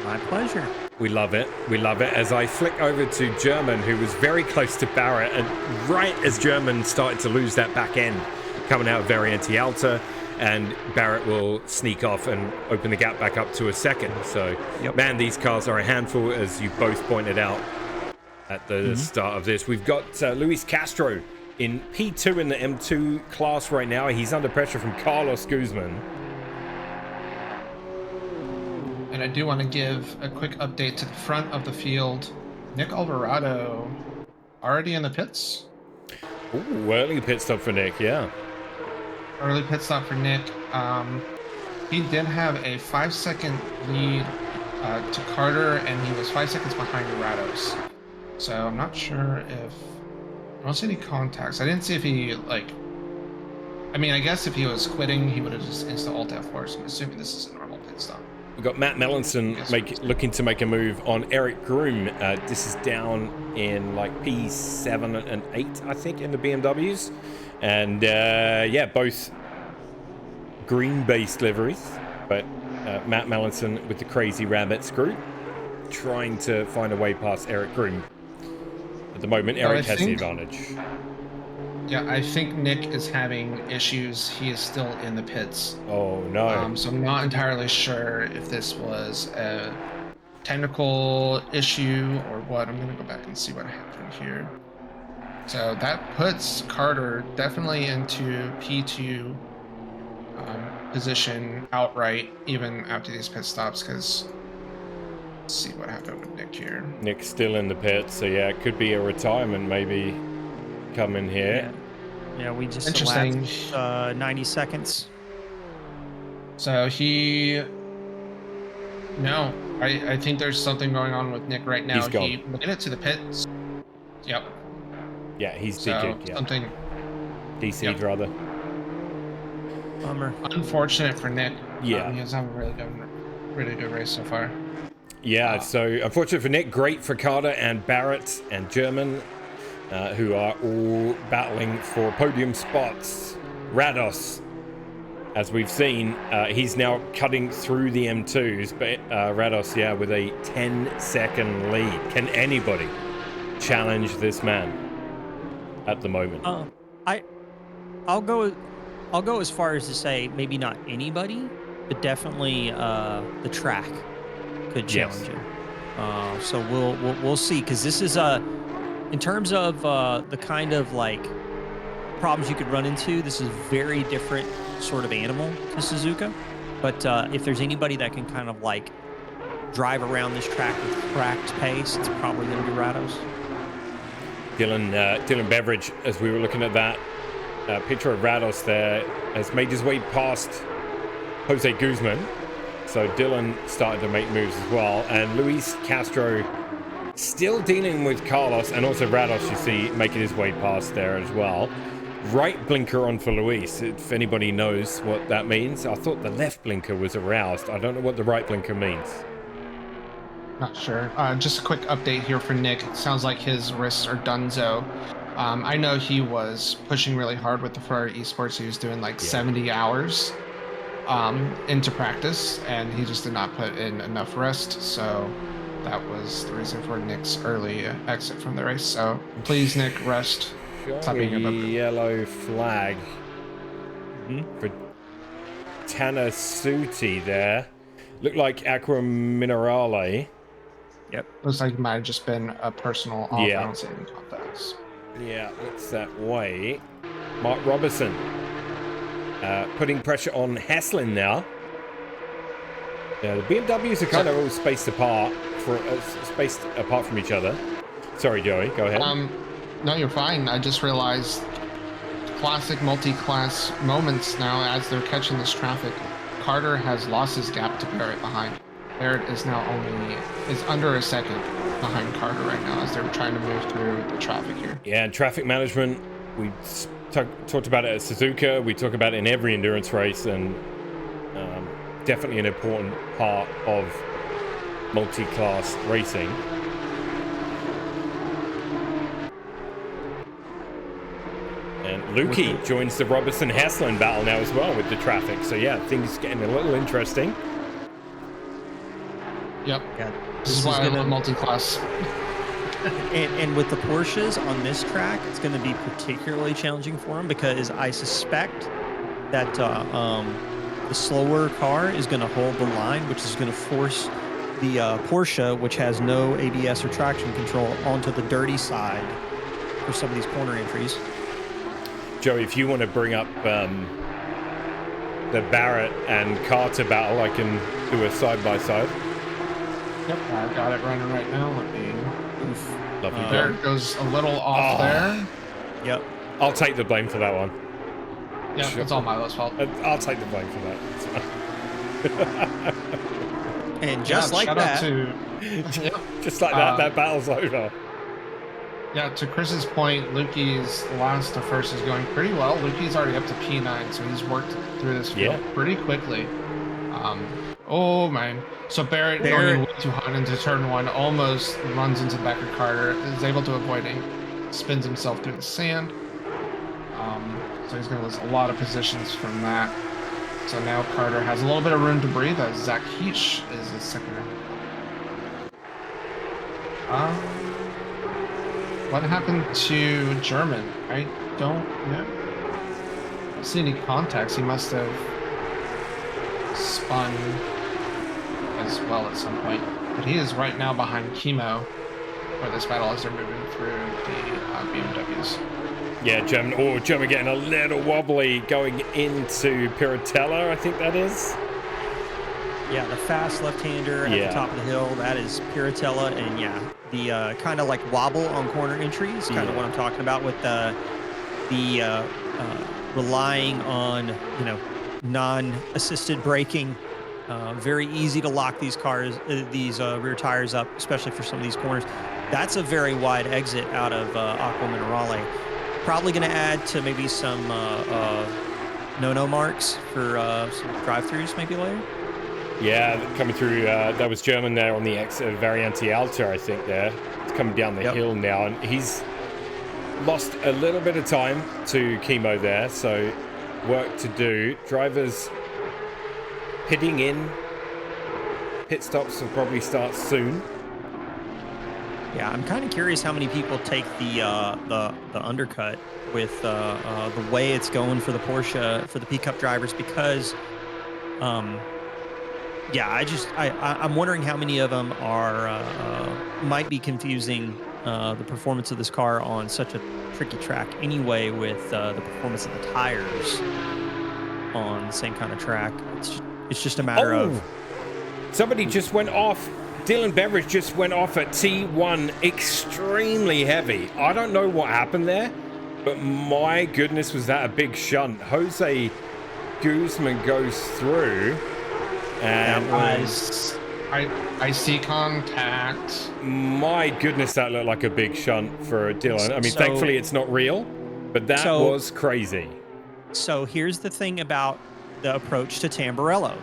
My pleasure. We love it. We love it. As I flick over to German, who was very close to Barrett, and right as German started to lose that back end coming out of Variante Alta, and Barrett will sneak off and open the gap back up to a second. So, man, these cars are a handful, as you both pointed out at the start of this. We've got Luis Castro in P2 in the M2 class right now. He's under pressure from Carlos Guzman. And I do want to give a quick update to the front of the field. Nick Alvarado already in the pits. Ooh, early pit stop for Nick, yeah. Early pit stop for Nick. He did have a 5-second lead to Carter, and he was 5 seconds behind Rados. So I'm not sure if... I don't see any contacts. I didn't see if he, like... I mean, I guess if he was quitting, he would have just insta-ult F4, so I'm assuming this is a normal pit stop. We've got Matt Melanson looking to make a move on Eric Groom. This is down in like P7 and 8, I think, in the BMWs. And yeah, both green-based liveries. But Matt Melanson with the Crazy Rabbits group trying to find a way past Eric Groom. At the moment, Eric has the advantage. Yeah, I think Nick is having issues. He is still in the pits. Oh, no. So I'm not entirely sure if this was a technical issue or what. I'm going to go back and see what happened here. So that puts Carter definitely into P2 position outright, even after these pit stops, because let's see what happened with Nick here. Nick's still in the pit, so yeah, it could be a retirement maybe. Come in here. Yeah, we just elapsed 90 seconds. So he... No, I think there's something going on with Nick right now. He's gone. He made it to the pits. Yep. Yeah, he's So DQ'd. Yeah. something... DC'd rather. Bummer. Unfortunate for Nick. Yeah. He was having a really good race so far. Yeah, so unfortunate for Nick, great for Carter and Barrett and German. Who are all battling for podium spots. Rados, as we've seen, he's now cutting through the M2s, but Rados, yeah, with a 10-second lead. Can anybody challenge this man at the moment? I'll go as far as to say maybe not anybody, but definitely the track could challenge him. So we'll see, because this is in terms of the kind of like problems you could run into, this is a very different sort of animal to Suzuka. But if there's anybody that can kind of like drive around this track with cracked pace, it's probably going to be Rados. Dylan Beveridge, as we were looking at that picture of Rados there, has made his way past Jose Guzman. So Dylan started to make moves as well. And Luis Castro still dealing with Carlos, and also Rados, you see, making his way past there as well. Right blinker on for Luis, if anybody knows what that means. I thought the left blinker was aroused. I don't know what the right blinker means. Not sure. Just a quick update here for Nick. It sounds like his wrists are donezo. I know he was pushing really hard with the Ferrari Esports. He was doing like 70 hours into practice, and he just did not put in enough rest. So that was the reason for Nick's early exit from the race. So please, Nick, rest. Stop being a yellow flag for Tanasuti there. Looked like Aqua Minerale. Yep. Looks like it might have just been a personal off. Yeah. I don't see any contacts. Yeah, looks that way. Mark Robertson putting pressure on Haslin now. Yeah, the BMWs are kind of all spaced apart from each other. Sorry, Joey, go ahead. No, you're fine. I just realized classic multi-class moments now as they're catching this traffic. Carter has lost his gap to Barrett behind. Barrett is now is under a second behind Carter right now as they're trying to move through the traffic here. Yeah, and traffic management, we talked about it at Suzuka. We talk about it in every endurance race, and definitely an important part of multi-class racing. And Lukey joins the Robertson-Haslam battle now as well with the traffic. So yeah, things getting a little interesting. Yep. Yeah, This is why I love multi-class. and with the Porsches on this track, it's going to be particularly challenging for them because I suspect that the slower car is going to hold the line, which is going to force the Porsche, which has no ABS or traction control, onto the dirty side for some of these corner entries. Joey, if you want to bring up the Barrett and Carter battle, I can do a side-by-side. Yep, I've got it running right now. Let me... Oof. Love you, There it goes a little off there. Yep. I'll take the blame for that one. Yeah, Sure. it's all Milo's fault. I'll take the blame for that. And just like shout that, out to, Just like that, that battle's over. yeah, to Chris's point, Lukey's last to first is going pretty well. Lukey's already up to P9, so he's worked through this field pretty quickly. Oh man. So Barrett going in way too hot into turn one, almost runs into the back of Carter, is able to avoid it, spins himself through the sand. So he's going to lose a lot of positions from that. So now Carter has a little bit of room to breathe as Zach Heesh is his second round. What happened to German? I don't know. I don't see any contacts. He must have spun as well at some point. But he is right now behind Chemo for this battle as they're moving through the BMWs. Yeah, German getting a little wobbly going into Piratella, I think that is. yeah, the fast left-hander at the top of the hill, that is Piratella, and yeah, the kind of like wobble on corner entries, kind of what I'm talking about with the relying on, you know, non-assisted braking. Very easy to lock these cars, these rear tires up, especially for some of these corners. That's a very wide exit out of Aqua Minerale. Probably going to add to maybe some no-no marks for some drive-throughs maybe later. Yeah, coming through, that was German there on the exit of Variante Alta, I think there. It's coming down the hill now, and he's lost a little bit of time to Chemo there, so work to do. Drivers pitting in. Pit stops will probably start soon. Yeah, I'm kind of curious how many people take the undercut with the way it's going for the Porsche, for the PCUP drivers, because yeah, I'm wondering how many of them are might be confusing the performance of this car on such a tricky track anyway with the performance of the tires on the same kind of track. It's just a matter of... Somebody just went off. Dylan Beveridge just went off at T1 extremely heavy. I don't know what happened there, but my goodness, was that a big shunt. Jose Guzman goes through, and I see contact. My goodness, that looked like a big shunt for Dylan. I mean, thankfully it's not real, but that was crazy. So here's the thing about the approach to Tamburello.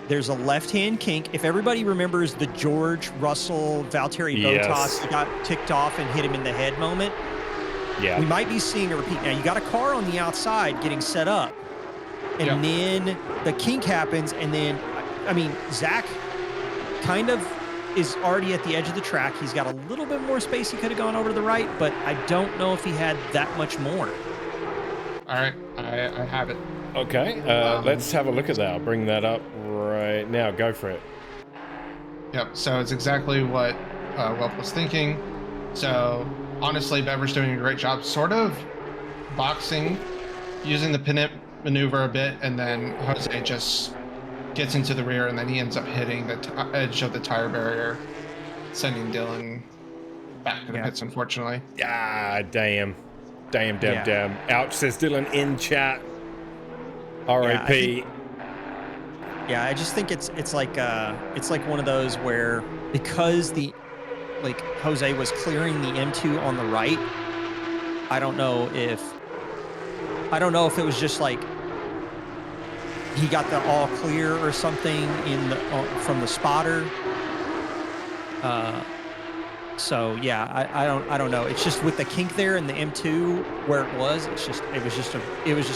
There's a left-hand kink. If everybody remembers the George Russell Valtteri Bottas that got ticked off and hit him in the head moment, we might be seeing a repeat. Now, you got a car on the outside getting set up, and then the kink happens, and then, I mean, Zach kind of is already at the edge of the track. He's got a little bit more space. He could have gone over to the right, but I don't know if he had that much more. All right, I have it. Okay, let's have a look at that. I'll bring that up right now. Go for it. Yep, so it's exactly what Welp was thinking. So, honestly, Bever's doing a great job sort of boxing, using the pin maneuver a bit, and then Jose just gets into the rear, and then he ends up hitting the edge of the tire barrier, sending Dylan back to the pits, unfortunately. Ah, damn. Damn. Ouch, says Dylan in chat. R.I.P. Yeah, I just think it's like one of those where, because Jose was clearing the M2 on the right, I don't know if it was just like he got the all clear or something from the spotter. So yeah, I don't know. It's just with the kink there in the M2 where it was just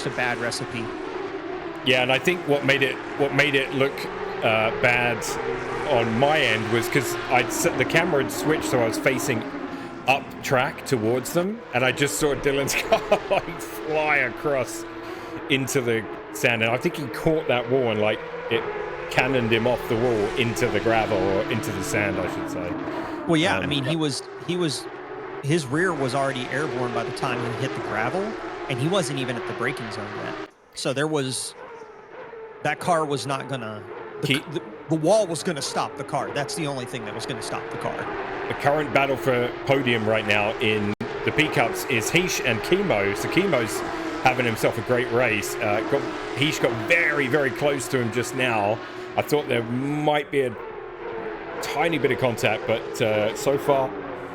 a bad recipe. Yeah, and I think what made it look bad on my end was because the camera had switched, so I was facing up track towards them, and I just saw Dylan's car like fly across into the sand, and I think he caught that wall and like it cannoned him off the wall into the gravel, or into the sand, I should say. Well, yeah, I mean, his rear was already airborne by the time he hit the gravel, and he wasn't even at the braking zone yet. So that car was not gonna, the wall was gonna stop the car. That's the only thing that was gonna stop the car. The current battle for podium right now in the P-Cups is Heish and Chemo. So Chemo's having himself a great race. Heish got very, very close to him just now. I thought there might be a tiny bit of contact, but so far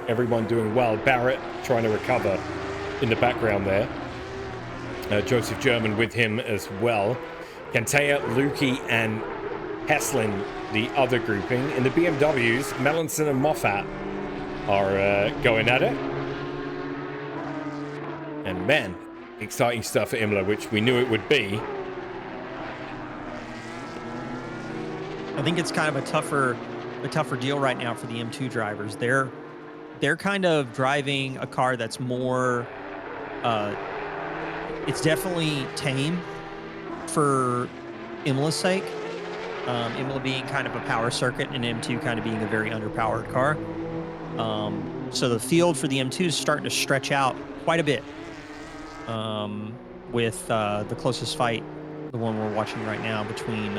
everyone doing well. Barrett trying to recover in the background there. Joseph German with him as well. Cantea, Lukey, and Heslin, the other grouping. In the BMWs, Melanson and Moffat are going at it. And man, exciting stuff at Imola, which we knew it would be. I think it's kind of a tougher deal right now for the M2 drivers. They're kind of driving a car that's more it's definitely tame for Imola's sake. Imola being kind of a power circuit and M2 kind of being a very underpowered car. So the field for the M2 is starting to stretch out quite a bit. With the closest fight, the one we're watching right now between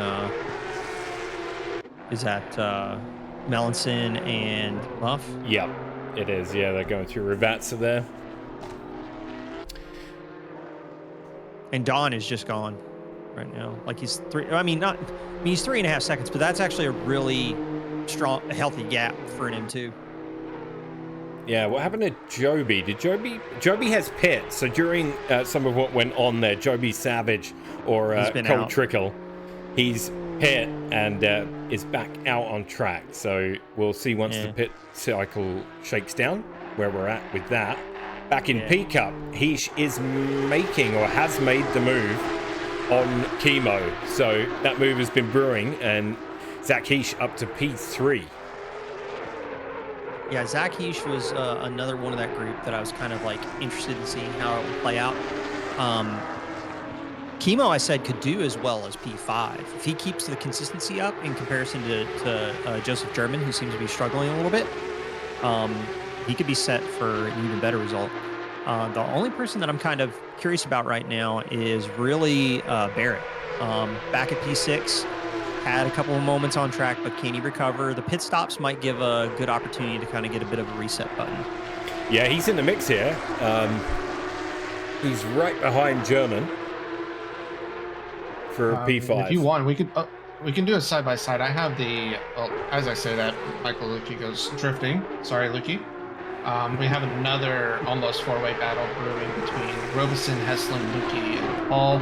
is that Melanson and Muff? Yep, it is. Yeah, they're going through Rivatsa there. And Don is just gone right now. Like he's he's 3.5 seconds, but that's actually a really strong, healthy gap for an M2. Yeah, what happened to Joby? Joby has pit, so during some of what went on there, Joby Savage or Cold Trickle, he's pit and is back out on track. So we'll see once the pit cycle shakes down where we're at with that. Back in P-Cup, Heish is making or has made the move on Chemo. So that move has been brewing, and Zach Heish up to P3. Yeah, Zach Heish was another one of that group that I was kind of like interested in seeing how it would play out. Chemo, I said, could do as well as P5. If he keeps the consistency up in comparison to Joseph German, who seems to be struggling a little bit, he could be set for an even better result. The only person that I'm kind of curious about right now is really Barrett. Back at P6, had a couple of moments on track, but can he recover? The pit stops might give a good opportunity to kind of get a bit of a reset button. Yeah, he's in the mix here. He's right behind German for P5. If you want, we can do it side by side. I have as I say that, Michael Lukey goes drifting. Sorry, Lukey. We have another almost four-way battle brewing between Robeson, Heslin, Lukey, and Paul.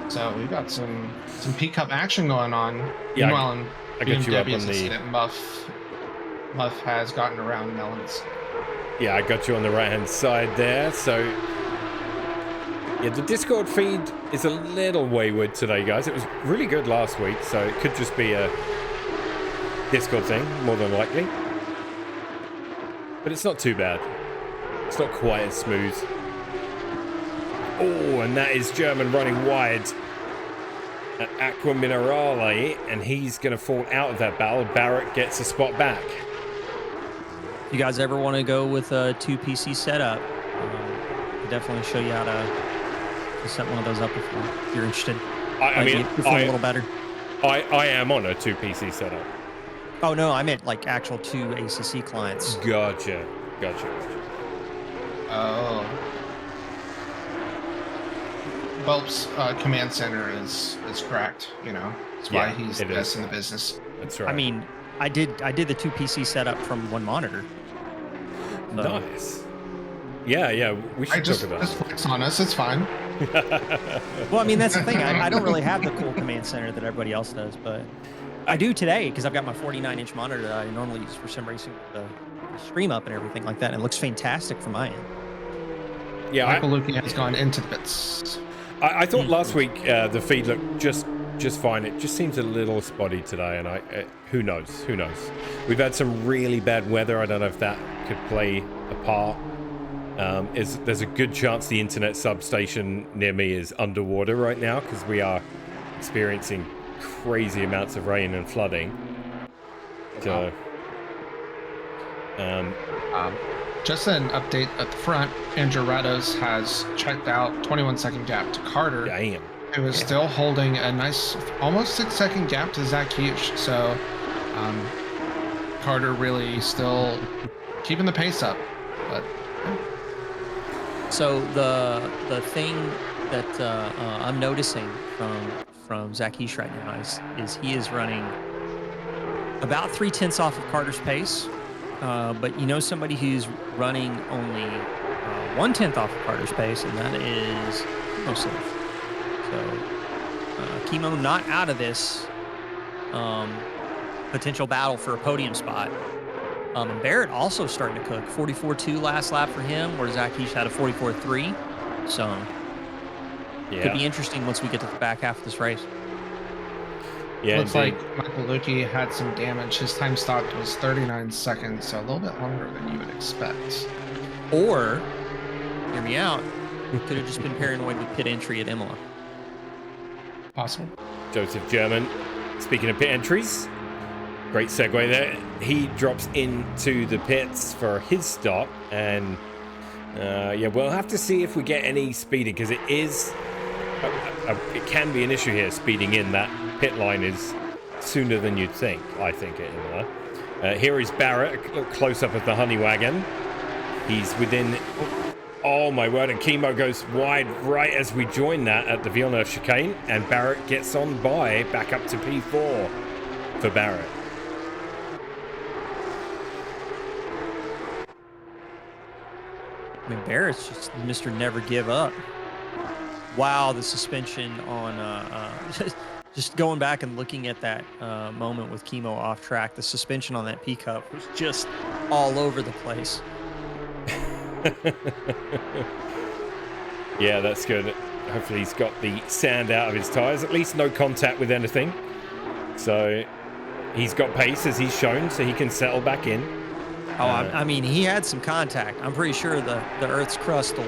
So we've got some P-Cup action going on. Yeah, Meanwhile, I got you up on that Muff has gotten around Melons. Yeah, I got you on the right-hand side there. So yeah, the Discord feed is a little wayward today, guys. It was really good last week, so it could just be a Discord thing, more than likely. But it's not too bad. It's not quite as smooth. Oh, and that is German running wide at Aqua Minerale, and he's going to fall out of that battle. Barrett gets a spot back. If you guys ever want to go with a 2 PC setup, I'll definitely show you how to set one of those up if you're interested. I mean, you're feeling a little better. I am on a 2 PC setup. Oh, no, I meant like actual 2 ACC clients. Gotcha. Oh. Welp's command center is cracked, you know. That's why he's the best in the business. That's right. I mean, I did the 2 PC setup from one monitor. So. Nice. Yeah, we should talk about just flex on us, it's fine. Well, I mean, that's the thing. I don't really have the cool command center that everybody else does, but I do today because I've got my 49-inch monitor that I normally use for sim racing with the stream up and everything like that. And it looks fantastic from my end. Yeah, Michael Lukey has gone into the pits. I thought last week the feed looked just fine. It just seems a little spotty today, and who knows? Who knows? We've had some really bad weather. I don't know if that could play a part. There's a good chance the internet substation near me is underwater right now because we are experiencing crazy amounts of rain and flooding. So, just an update at the front. Andrew Rados has checked out 21-second gap to Carter. Damn. Who is still holding a nice, almost 6-second gap to Zach Hughes. So, Carter really still keeping the pace up. But so the thing that I'm noticing from Zach Hughes right now is he is running about 0.3 off of Carter's pace. But you know somebody who's running only 1/10 off of Carter's pace, and that is Joseph. So Chemo not out of this potential battle for a podium spot. And Barrett also starting to cook. 44.2 last lap for him, where Zach Hughes had a 44.3. So Yeah. could be interesting once we get to the back half of this race. Yeah, looks indeed. like Michael Lukey had some damage. His time stopped was 39 seconds, so a little bit longer than you would expect. Or, hear me out, could have just been paranoid with pit entry at Imola. Possible. Joseph German. Speaking of pit entries, great segue there. He drops into the pits for his stop, and yeah, we'll have to see if we get any speeding because it is. It can be an issue here. Speeding in that pit line is sooner than you'd think. I think at Imola. Here is Barrett, a little close up of the honey wagon. He's within. Oh my word! And Chemo goes wide right as we join that at the Villeneuve chicane, and Barrett gets on by back up to P4 for Barrett. I mean, Barrett's just Mr. Never Give Up. Wow, the suspension on just going back and looking at that moment with Chemo off track, the suspension on that PCUP was just all over the place. Yeah, that's good. Hopefully he's got the sand out of his tires. At least no contact with anything. So he's got pace as he's shown, so he can settle back in. Oh, I mean, he had some contact. I'm pretty sure the Earth's crust will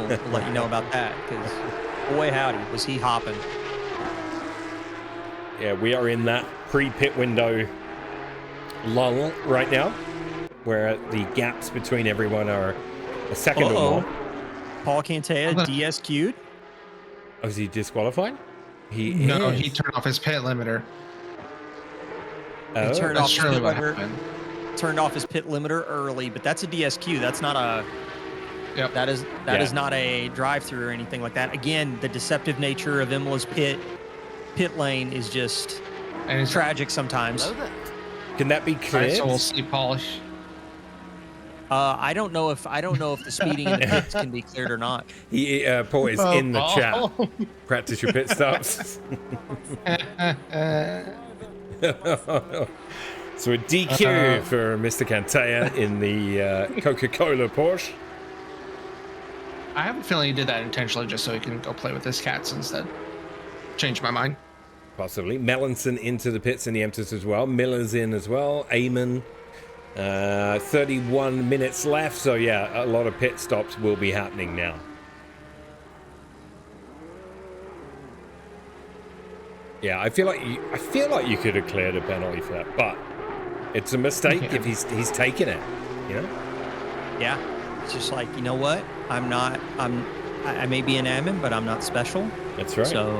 let you know about that, because boy howdy, was he hopping. Yeah, we are in that pre-pit window lull right now, where the gaps between everyone are a second or more. Paul Cantea DSQ'd. Oh, is he disqualified? He turned off his pit limiter. Oh, He turned off his surely pit what limiter. happened. Turned off his pit limiter early, but that's a DSQ. That's not a. Yep. That is not a drive-through or anything like that. Again, the deceptive nature of Imola's pit lane is just tragic sometimes. can that be All right, cleared? so we'll see polish. I don't know if the speeding in the pits can be cleared or not. Paul is in the chat. Practice your pit stops. So a DQ for Mr. Cantea in the Coca-Cola Porsche. I have a feeling he did that intentionally just so he can go play with his cats instead. Changed my mind. Possibly. Melanson into the pits in the empties as well. Miller's in as well. Eamon. 31 minutes left. So yeah, a lot of pit stops will be happening now. Yeah, I feel like you could have cleared a penalty for that, but it's a mistake if he's taken it, you know? Yeah, it's just like, you know what? I may be an admin, but I'm not special. That's right. So,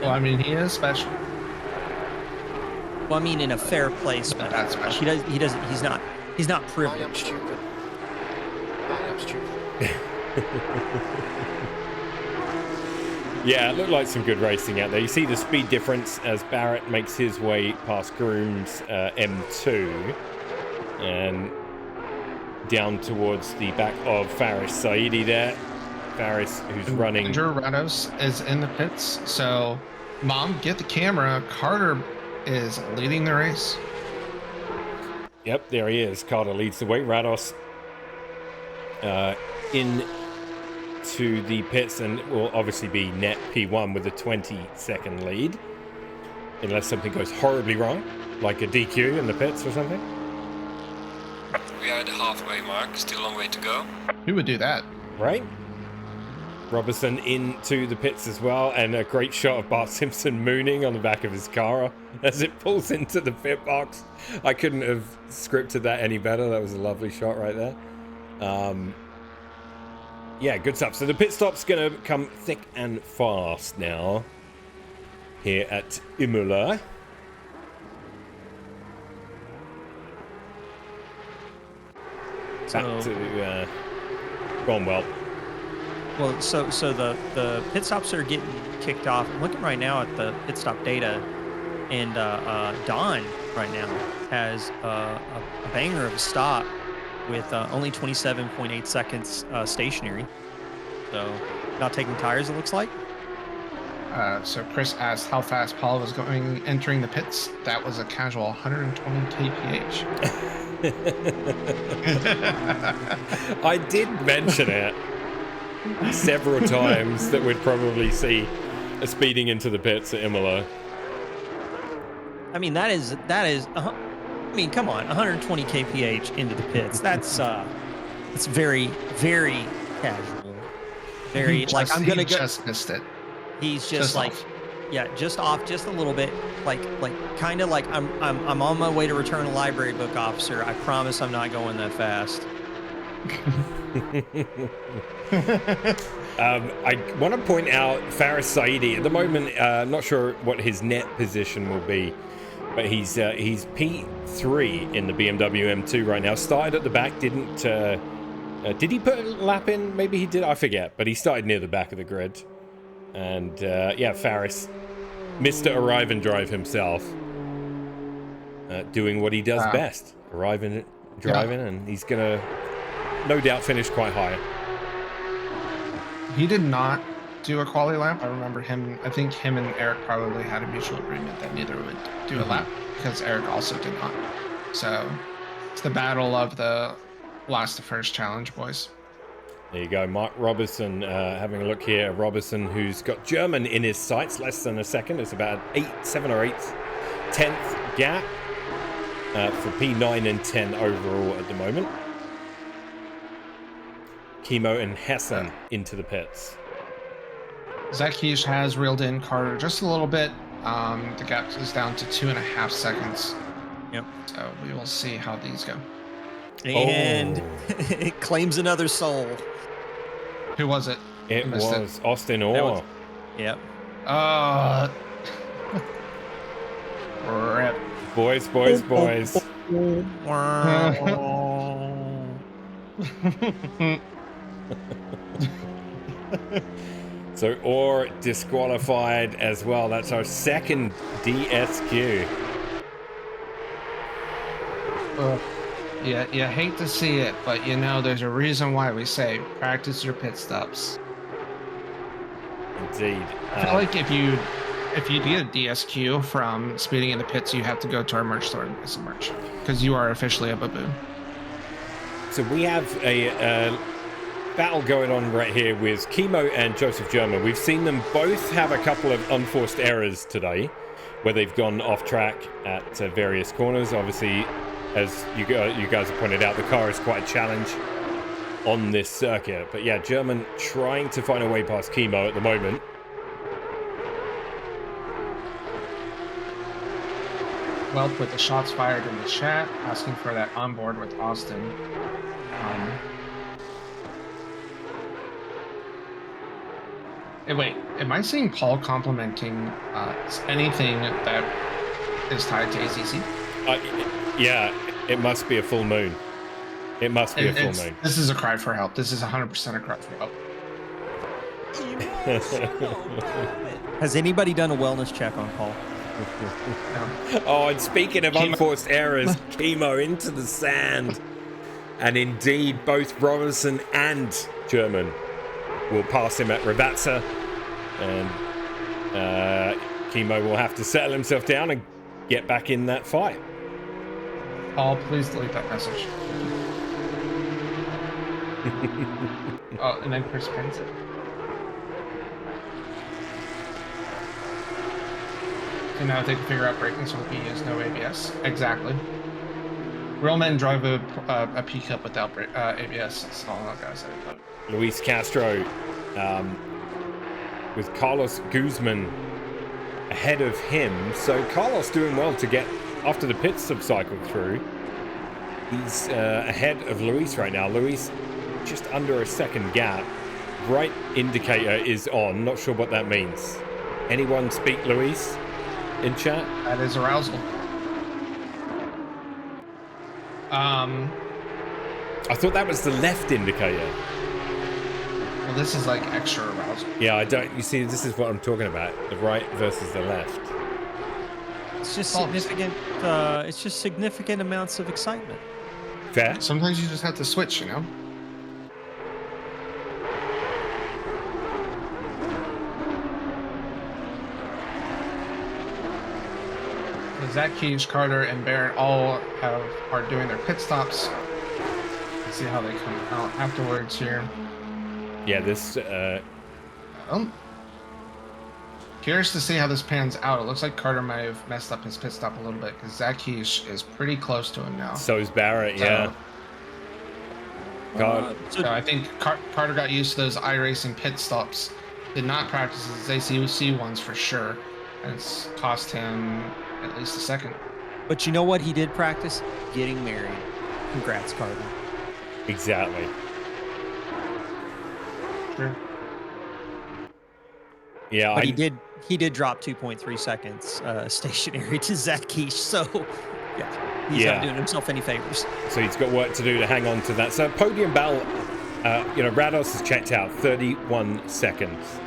Well, I mean, he is special. well, I mean, in a fair play special. That's special. He's not I am privileged. stupid. I am stupid. Yeah, it looked like some good racing out there. You see the speed difference as Barrett makes his way past Groom's M2 and down towards the back of Faris Saidi there. Faris, who's running. Andrew Rados is in the pits. So, Mom, get the camera. Carter is leading the race. Yep, there he is. Carter leads the way. Rados in to the pits and will obviously be net P1 with a 20-second lead. Unless something goes horribly wrong, like a DQ in the pits or something. We are at the halfway mark, still a long way to go. Who would do that? Right? Robertson into the pits as well, and a great shot of Bart Simpson mooning on the back of his car as it pulls into the pit box. I couldn't have scripted that any better. That was a lovely shot right there. Yeah, good stuff. So the pit stop's going to come thick and fast now here at Imola. Back to going well. Well, so the pit stops are getting kicked off. I'm looking right now at the pit stop data, and Don right now has a banger of a stop with only 27.8 seconds stationary. So not taking tires, it looks like. So Chris asked how fast Paul was entering the pits. That was a casual 120 kph. I did mention it several times that we'd probably see a speeding into the pits at Imola. I mean, that is. I mean, come on, 120 kph into the pits. That's it's very, very casual. Very like I'm gonna go. Just missed it. He's just like, off. Yeah, just off, just a little bit. Like kind of like I'm on my way to return a library book, officer. I promise I'm not going that fast. I want to point out Faris Saidi at the moment. Not sure what his net position will be, but he's P3 in the BMW M2 right now. Started at the back, didn't. Did he put a lap in? Maybe he did. I forget. But he started near the back of the grid. And yeah, Faris, Mr. Arrive and Drive himself, doing what he does best, arriving, driving, and he's gonna no doubt finish quite high. He did not do a quali lap. I remember him. I think him and Eric probably had a mutual agreement that neither would do a lap because Eric also did not. So it's the battle of the last to first challenge, boys. There you go, Mark Robertson, having a look here. Robertson, who's got German in his sights, less than a second. It's about 7 or 8/10 gap for P9 and 10 overall at the moment. Chemo and Hessen into the pits. Zach Heish has reeled in Carter just a little bit. The gap is down to 2.5 seconds. Yep. So we will see how these go. And it claims another soul. Who was it? It was Austin Orr. Yep. Rip. Boys. So Orr disqualified as well. That's our second DSQ. Yeah, you hate to see it, but you know there's a reason why we say practice your pit stops. Indeed. I feel like if you get a DSQ from speeding in the pits, you have to go to our merch store and buy some merch because you are officially a baboon. So we have a battle going on right here with Chemo and Joseph German. We've seen them both have a couple of unforced errors today where they've gone off track at various corners. Obviously, as you guys have pointed out, the car is quite a challenge on this circuit. But yeah, German trying to find a way past Chemo at the moment. Well, with the shots fired in the chat, asking for that onboard with Austin. Hey, wait, am I seeing Paul complimenting anything that is tied to ACC? Yeah, it must be a full moon. It must be a full moon. This is a cry for help. This is 100% a cry for help. Has anybody done a wellness check on Paul? No. Oh, and speaking of unforced errors, Chemo into the sand. And indeed, both Robinson and German will pass him at Rabatza. And Chemo will have to settle himself down and get back in that fight. Paul, please delete that message. Oh, and then Chris pins it. So now they can figure out braking so we can use no ABS. Exactly. Real men drive a PCUP without ABS. That's all I gotta say about it. Luis Castro with Carlos Guzman ahead of him. So Carlos doing well to get after the pits have cycled through. He's ahead of Luis right now. Luis just under a second gap. Right indicator is on. Not sure what that means. Anyone speak Luis in chat? That is arousal. I thought that was the left indicator. Well, this is like extra arousal. Yeah, I don't. You see, this is what I'm talking about. The right versus the left. It's just significant. It's just significant amounts of excitement. Fair. Sometimes you just have to switch, you know? Zach Keys, Carter, and Barrett all are doing their pit stops. Let's see how they come out afterwards here. Yeah, this. Curious to see how this pans out. It looks like Carter might have messed up his pit stop a little bit because Zach Keys is pretty close to him now. So is Barrett, yeah. So I think Carter got used to those iRacing pit stops. Did not practice his ACUC ones for sure. And it's cost him at least a second. But you know what he did practice? Getting married. Congrats, Carter. Exactly. Sure. Yeah, but he did drop 2.3 seconds stationary to Zach Keish, so yeah, he's not doing himself any favors. So he's got work to do to hang on to that. So podium battle, Rados has checked out 31 seconds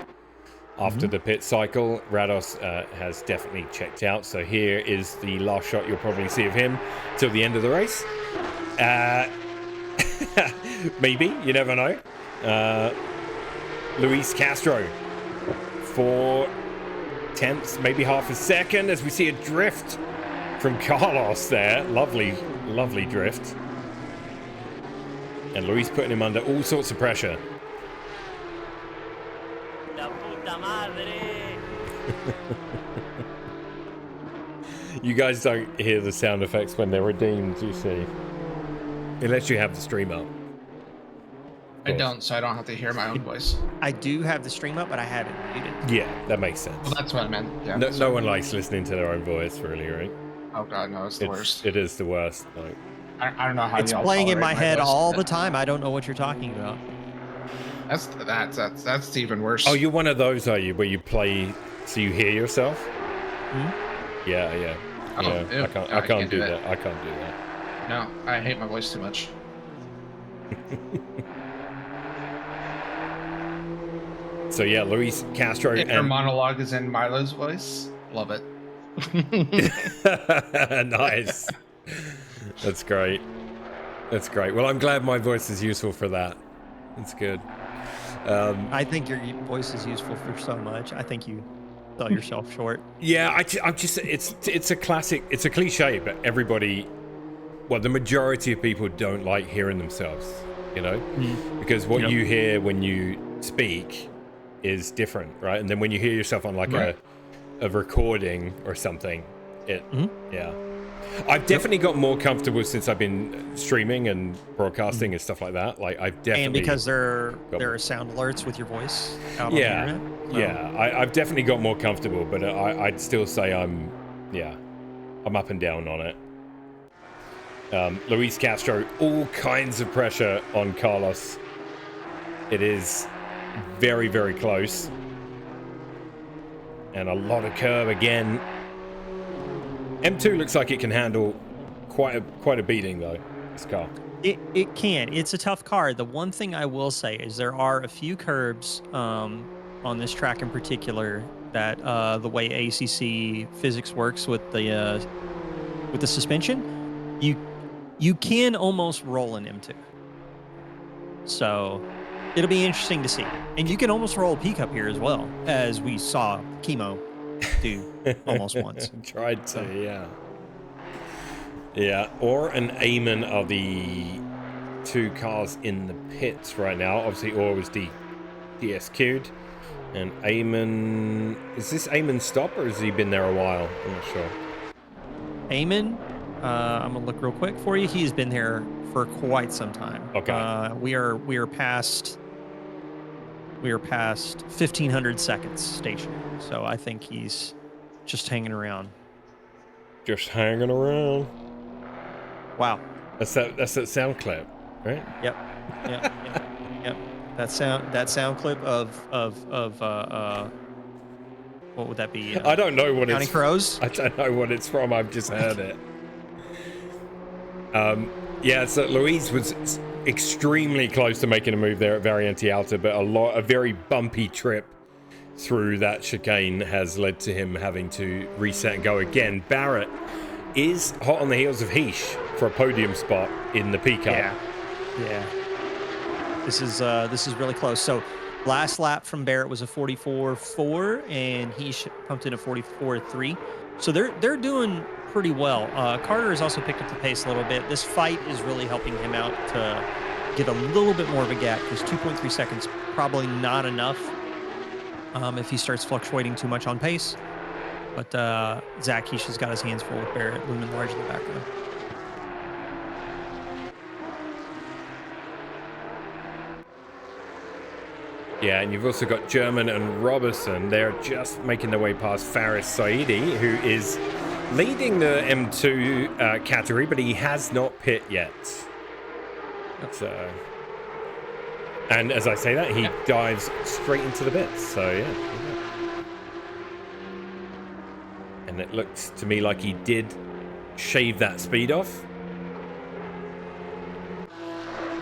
after the pit cycle. Rados has definitely checked out. So here is the last shot you'll probably see of him till the end of the race. Maybe, you never know. Luis Castro, 4 tenths, maybe half a second, as we see a drift from Carlos there. Lovely, lovely drift. And Luis putting him under all sorts of pressure. You guys don't hear the sound effects when they're redeemed, you see. Unless you have the stream up. I don't, so I don't have to hear my own voice. I do have the stream up, but I have it muted. Yeah, that makes sense. Well, that's what I meant. Yeah. No one likes listening to their own voice, really, right? Oh god, no, it's the worst. It is the worst. Like, I don't know how it's y'all playing in my head voice. all the time. I don't know what you're talking about. That's even worse. oh, you're one of those, are you? Where you play so you hear yourself? Hmm? Yeah. Oh, Yeah, ew. I can't do that. I can't do that. No, I hate my voice too much. So yeah, Luis Castro. If your monologue is in Milo's voice, love it. Nice. That's great. That's great. Well, I'm glad my voice is useful for that. That's good. I think your voice is useful for so much. I think you sell yourself short. Yeah, I'm just. It's a classic. It's a cliche, but everybody. Well, the majority of people don't like hearing themselves. You know, because what you hear when you speak is different, right? And then when you hear yourself on like a recording or something, yeah. I've definitely got more comfortable since I've been streaming and broadcasting and stuff like that. Like I've definitely, and because there are sound alerts with your voice out on the internet. I've definitely got more comfortable, but I'd still say I'm up and down on it. Luis Castro, all kinds of pressure on Carlos. It is very, very close. And a lot of curb again. M2 looks like it can handle quite a beating though, this car. It can. It's a tough car. The one thing I will say is there are a few curbs on this track in particular that the way ACC physics works with the suspension, you can almost roll an M2. So it'll be interesting to see. And you can almost roll a PCUP here as well, as we saw Chemo do almost once. Tried to, yeah. Yeah, Orr and Eamon are the two cars in the pits right now. Obviously, Orr was DSQ'd. And Eamon... Is this Eamon stop, or has he been there a while? I'm not sure. Eamon, I'm gonna look real quick for you. He's been there for quite some time. Okay. We are past 1,500 seconds stationary. So I think he's just hanging around. Just hanging around. Wow. That's that sound clip, right? Yep. Yep. That sound clip of what would that be? I don't know what Counting it's... Crows? I don't know what it's from. I've just heard it. Yeah, so Luis was extremely close to making a move there at Variante Alta, but a very bumpy trip through that chicane has led to him having to reset and go again. Barrett is hot on the heels of Heesh for a podium spot in the PCUP. Yeah. This is really close. So last lap from Barrett was a 44.4, and he pumped in a 44.3. So they're doing pretty well. Carter has also picked up the pace a little bit. This fight is really helping him out to get a little bit more of a gap, because 2.3 seconds probably not enough if he starts fluctuating too much on pace. But Zach Heesh has got his hands full with Barrett looming large in the background. Yeah, and you've also got German and Robertson. They're just making their way past Faris Saidi, who is leading the M2 category, but he has not pit yet. So, and as I say that, he dives straight into the bits. So yeah. And it looks to me like he did shave that speed off.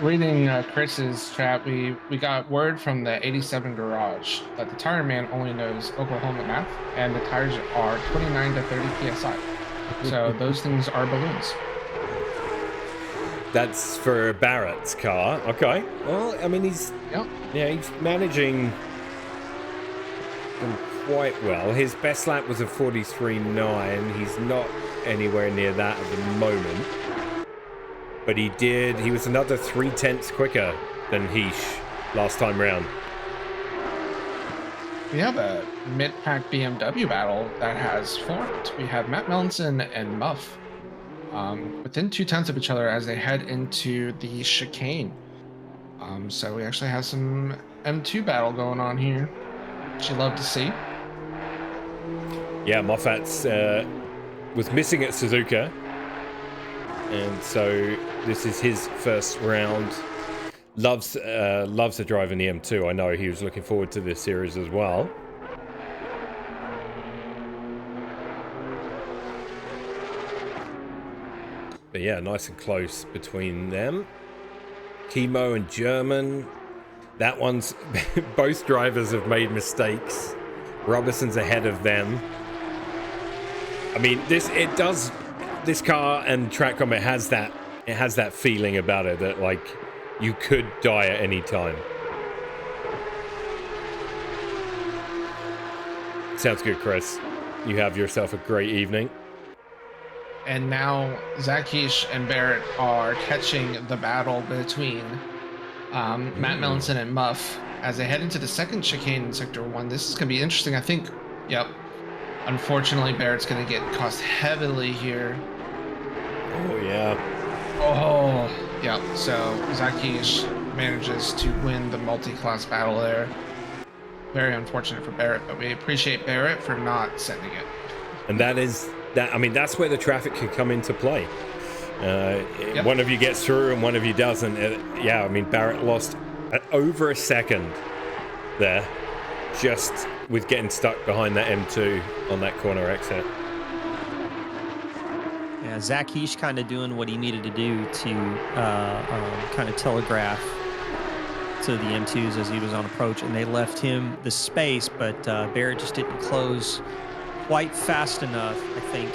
Reading Chris's chat, we got word from the 87 garage that the tire man only knows Oklahoma math, and the tires are 29 to 30 psi. So those things are balloons. That's for Barrett's car. Okay. Well, I mean, he's managing them quite well. His best lap was a 43.9. He's not anywhere near that at the moment. But he was another 0.3 quicker than Heesh last time round. We have a mid-pack BMW battle that has formed. We have Matt Melanson and Muff within 0.2 of each other as they head into the chicane. So we actually have some M2 battle going on here, which you love to see. Yeah, Moffat's was missing at Suzuka. And so this is his first round. Loves to drive in the M2. I know he was looking forward to this series as well. But yeah, nice and close between them. Chemo and German. That one's... both drivers have made mistakes. Robertson's ahead of them. I mean, this car and Track Combat has that feeling about it that, like, you could die at any time. Sounds good, Chris. You have yourself a great evening. And now Zach Heesh and Barrett are catching the battle between Matt Melanson and Muff as they head into the second chicane in Sector 1. This is going to be interesting. I think, unfortunately, Barrett's going to get cost heavily here. Oh, yeah. Oh, yeah. So Zach Heesh manages to win the multi-class battle there. Very unfortunate for Barrett, but we appreciate Barrett for not sending it. And that's where the traffic can come into play. One of you gets through and one of you doesn't. Barrett lost over a second there just with getting stuck behind that M2 on that corner exit. Yeah, Zach Heesh kind of doing what he needed to do to kind of telegraph to the M2s as he was on approach, and they left him the space, but Barrett just didn't close quite fast enough, I think,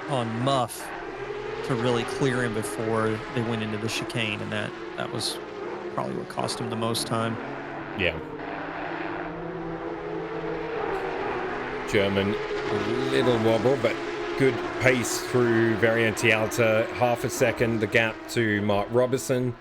on Muff to really clear him before they went into the chicane, and that was probably what cost him the most time. Yeah. German, a little wobble, but good pace through Variante Alta. Half a second, the gap to Mark Robertson,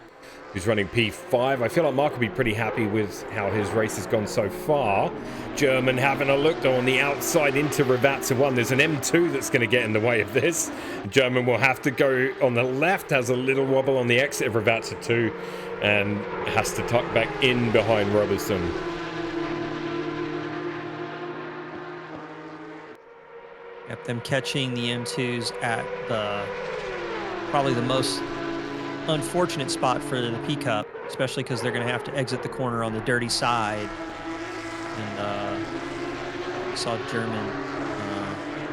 who's running P5. I feel like Mark will be pretty happy with how his race has gone so far. German having a look though on the outside into Ravazza 1. There's an M2 that's going to get in the way of this. German will have to go on the left, has a little wobble on the exit of Ravazza 2, and has to tuck back in behind Robertson. Yep, them catching the M2s at probably the most unfortunate spot for the PCUP, especially because they're going to have to exit the corner on the dirty side. And saw German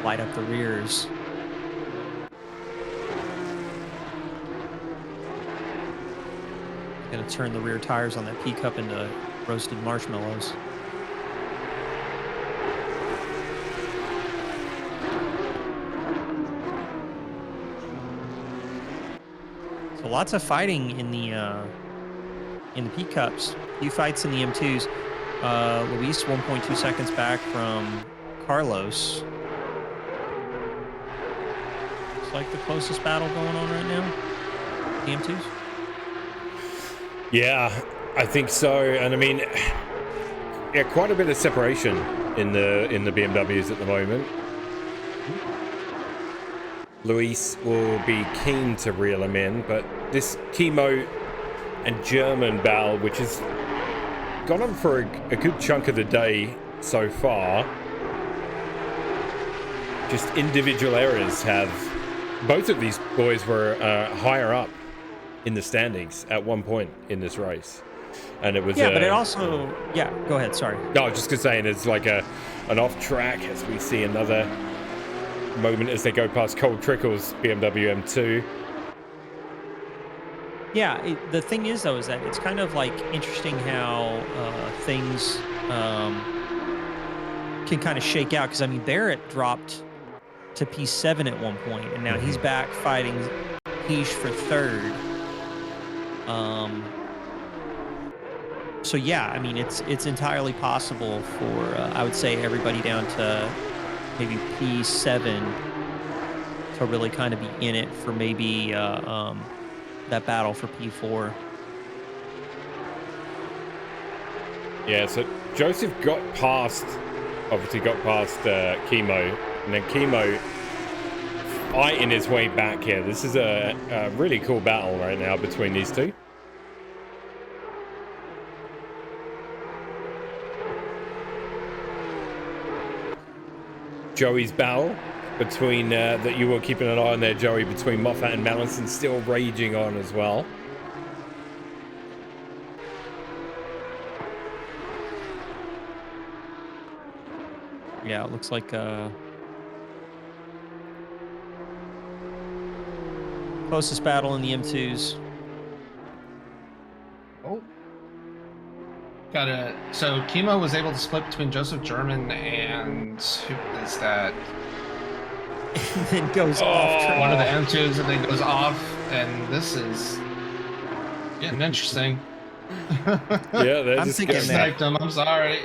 light up the rears. Going to turn the rear tires on that PCUP into roasted marshmallows. So lots of fighting in the PCUPs. Few fights in the M2s. Luis 1.2 seconds back from Carlos. Looks like the closest battle going on right now. The M2s. Yeah, I think so. And I mean, yeah, quite a bit of separation in the BMWs at the moment. Luis will be keen to reel him in, but this Chemo and German battle, which has gone on for a good chunk of the day so far, just individual errors have... Both of these boys were higher up in the standings at one point in this race. And it was... Yeah, but it also... Yeah, go ahead, sorry. No, I was just saying it's like an off track as we see another moment as they go past Cole Trickle's BMW M2. Yeah, the thing is, though, is that it's kind of like interesting how things can kind of shake out. Because, I mean, Barrett dropped to P7 at one point, and now he's back fighting Heish for third. So, yeah, I mean, it's entirely possible for, I would say, everybody down to maybe P7 to really kind of be in it for maybe that battle for P4. Yeah, so Joseph obviously got past Chemo, and then Chemo fighting his way back here. This is a really cool battle right now between these two. Joey's battle between that you were keeping an eye on there, Joey, between Moffat and Melanson, still raging on as well. Yeah, it looks like closest battle in the M2s. Oh. So Chemo was able to split between Joseph German and who is that? And then goes off. One of the M2s and then goes off, and this is getting interesting. Yeah, they're I'm just thinking getting that- Sniped him, I'm sorry.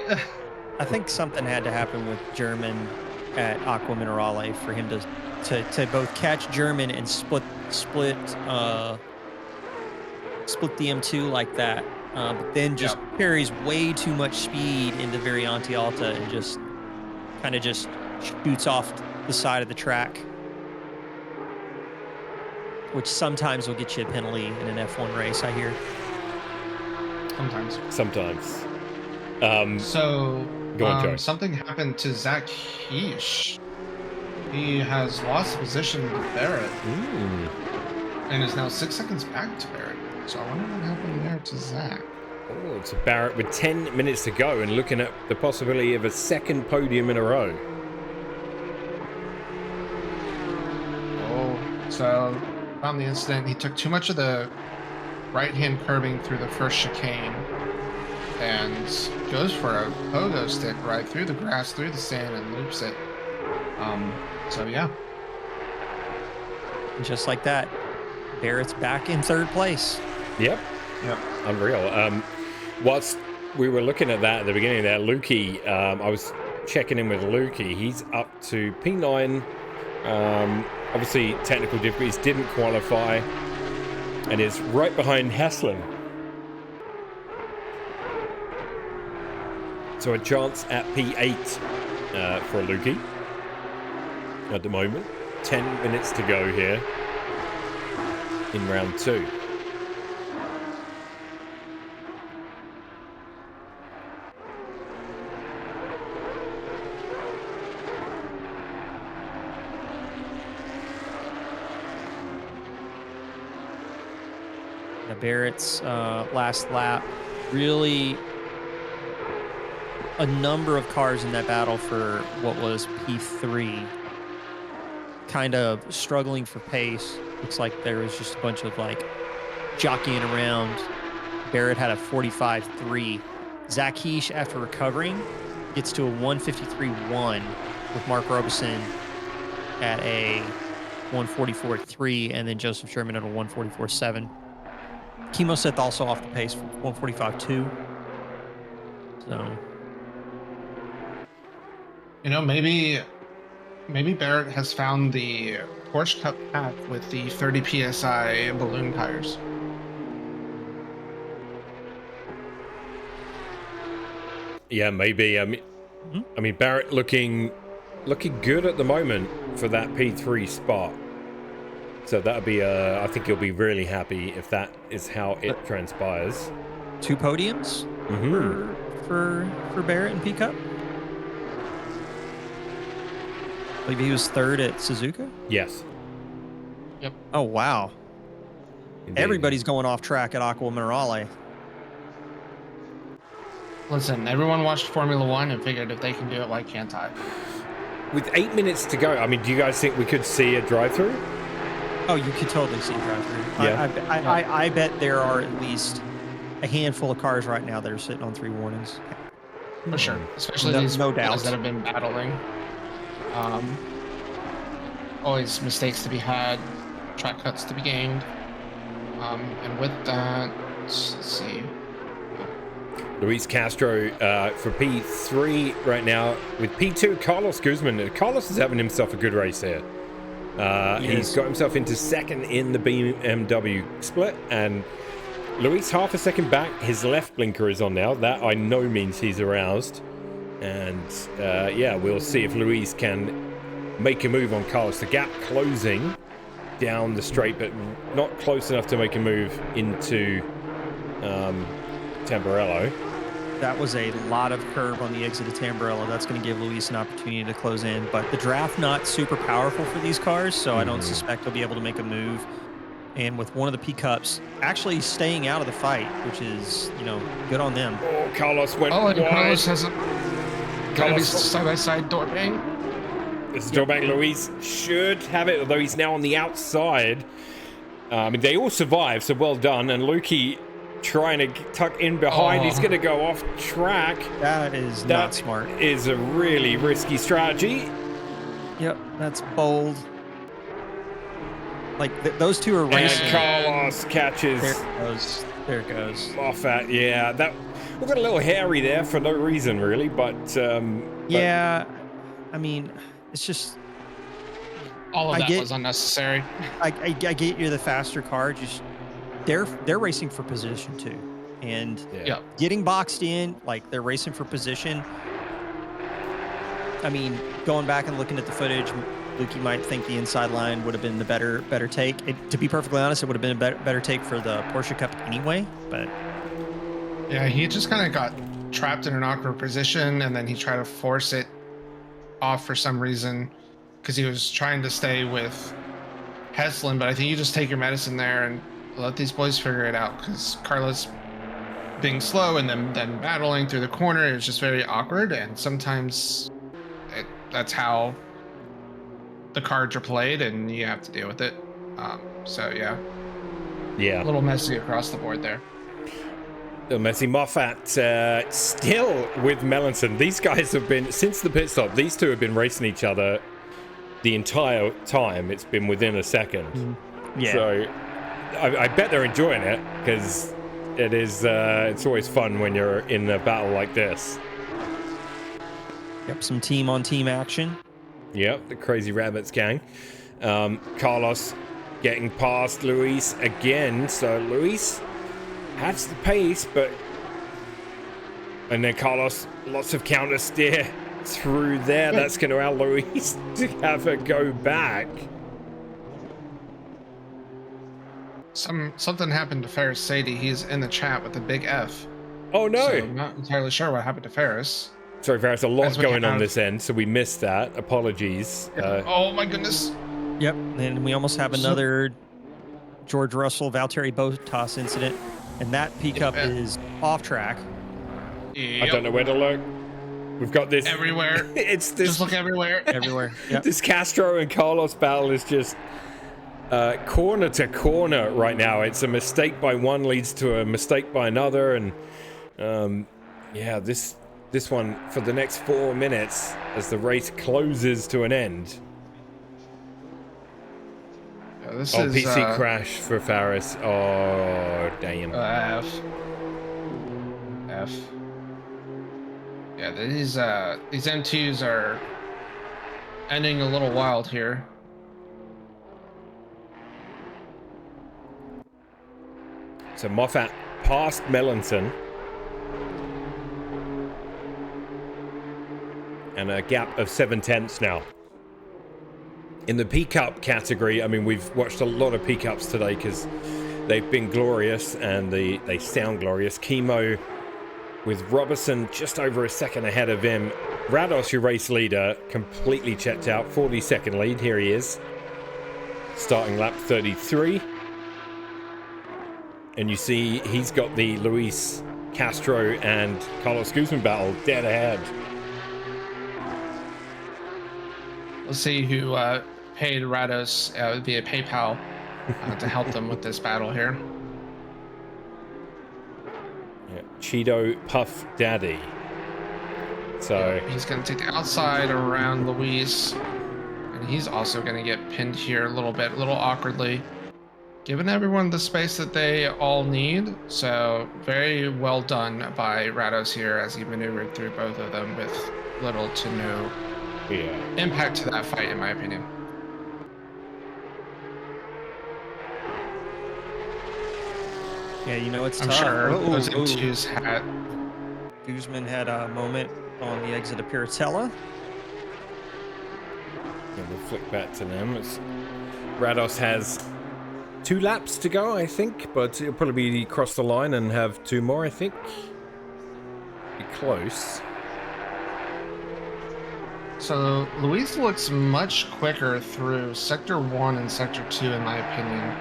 I think something had to happen with German at Aqua Minerale for him to both catch German and split the M2 like that. But then just carries way too much speed into Variante Alta and just kind of just shoots off the side of the track, which sometimes will get you a penalty in an F1 race, I hear. Sometimes. So go on, Joey. Something happened to Zach Heish. He has lost position to Barrett and is now 6 seconds back to Barrett. So I wonder what happened there to Zach. Oh, it's Barrett with 10 minutes to go and looking at the possibility of a second podium in a row. So, on the incident, he took too much of the right-hand curbing through the first chicane and goes for a pogo stick right through the grass, through the sand, and loops it. So yeah. And just like that, Barrett's back in third place. Yep. Unreal. Whilst we were looking at that at the beginning there, Lukey, I was checking in with Lukey. He's up to P9 Obviously, technical difficulties, didn't qualify, and is right behind Heslin. So a chance at P8 for Lukey at the moment. 10 minutes to go here in round 2. Barrett's last lap, really a number of cars in that battle for what was P3 kind of struggling for pace. Looks like there was just a bunch of like jockeying around. Barrett had a 45.3. Zach Heish, after recovering, gets to a 153.1 with Mark Robeson at a 144.3, and then Joseph Sherman at a 144.7. Chemo Seth also off the pace for 145.2. So, maybe Barrett has found the Porsche Cup pack with the 30 psi balloon tires. Yeah, maybe. I mean, Barrett looking good at the moment for that P3 spot. So that'll be, I think he'll be really happy if that is how it transpires. 2 podiums for Barrett and PCUP. I believe he was 3rd at Suzuka. Yes. Yep. Oh wow! Indeed. Everybody's going off track at Aqua Minerale. Listen, everyone watched Formula One and figured if they can do it, why can't I? With 8 minutes to go, I mean, do you guys think we could see a drive-through? Oh, you could totally see drive-through. Yeah. I bet there are at least a handful of cars right now that are sitting on 3 warnings. For sure, especially No- these no guys doubt. that have been battling. Always mistakes to be had, track cuts to be gained, and with that, let's see. Luis Castro for P3 right now with P2 Carlos Guzman. Carlos is having himself a good race here. He's got himself into 2nd in the BMW split, and Luis half a second back. His left blinker is on now. That I know means he's aroused, and yeah, we'll see if Luis can make a move on Carlos. The gap closing down the straight, but not close enough to make a move into Tamburello. That was a lot of curb on the exit of Tamburello. That's going to give Luis an opportunity to close in. But the draft not super powerful for these cars, so I don't suspect he'll be able to make a move. And with one of the P-Cups actually staying out of the fight, which is, good on them. Oh, Carlos went Oh, and wide. Carlos has a gotta be side-by-side door bang. This is door bang. Luis should have it, although he's now on the outside. I mean, they all survived, so well done. And Lukey trying to tuck in behind. He's going to go off track. That is not smart. Is a really risky strategy. Yep, that's bold. Like, those two are racing. And Carlos catches. There it goes. Moffat, yeah. That we got a little hairy there for no reason, really. But yeah, I mean, it's just. All of that was unnecessary. I get you're the faster car. Just they're racing for position too, and getting boxed in, like they're racing for position. I mean, going back and looking at the footage, Lukey might think the inside line would have been the better take. To be perfectly honest, it would have been a better take for the Porsche Cup anyway. But yeah, he just kind of got trapped in an awkward position, and then he tried to force it off for some reason because he was trying to stay with Heslin. But I think you just take your medicine there and let these boys figure it out, because Carlos being slow and then battling through the corner is just very awkward, and sometimes that's how the cards are played, and you have to deal with it. So yeah, a little messy across the board there. The messy. Moffat still with Melanson. These guys have been, since the pit stop, these two have been racing each other the entire time. It's been within a second. Yeah. So I bet they're enjoying it, because it is it's always fun when you're in a battle like this. Yep, some team-on-team action. Yep, the Crazy Rabbits gang. Carlos getting past Luis again. So Luis has the pace, but... And then Carlos, lots of counter steer through there. That's going to allow Luis to have a go back. Something happened to Ferris Sadie. He's in the chat with a big F. Oh, no. So I'm not entirely sure what happened to Ferris. Sorry, Ferris, a lot As we going on have- this end, so we missed that. Apologies. Oh my goodness. Yep, and we almost have another George Russell Valtteri Bottas incident, and that pickup Yeah. is off track. I don't know where to look. We've got this... Everywhere. It's this... Just look everywhere. Everywhere. Yep. This Castro and Carlos battle is just corner to corner right now. It's a mistake by one leads to a mistake by another, and yeah, this one for the next 4 minutes as the race closes to an end. Yeah, this Oh, is PC crash for Ferris. Oh, damn. F. Yeah, these M2s are ending a little wild here. So Moffat past Melanson. And a gap of 7/10 now. In the PCUP category, I mean, we've watched a lot of PCUPs today because they've been glorious and they sound glorious. Chemo with Robertson just over a second ahead of him. Rados, your race leader, completely checked out. 40-second lead. Here he is. Starting lap 33. And you see he's got the Luis Castro and Carlos Guzman battle dead ahead. Let's see who paid Rados via PayPal to help them with this battle here. Yeah, Cheeto Puff Daddy. So He's going to take the outside around Luis, and he's also going to get pinned here a little awkwardly, giving everyone the space that they all need. So very well done by Rados here as he maneuvered through both of them with little to no impact to that fight, in my opinion. Yeah, you know it's I'm tough. sure Ooh, those ooh. M2s had. Guzman had a moment on the exit of Piratella. yeah, we'll flick back to them. Rados has 2 laps to go, I think, but it'll probably be cross the line and have 2 more, I think. Be close. So Luis looks much quicker through Sector 1 and Sector 2, in my opinion.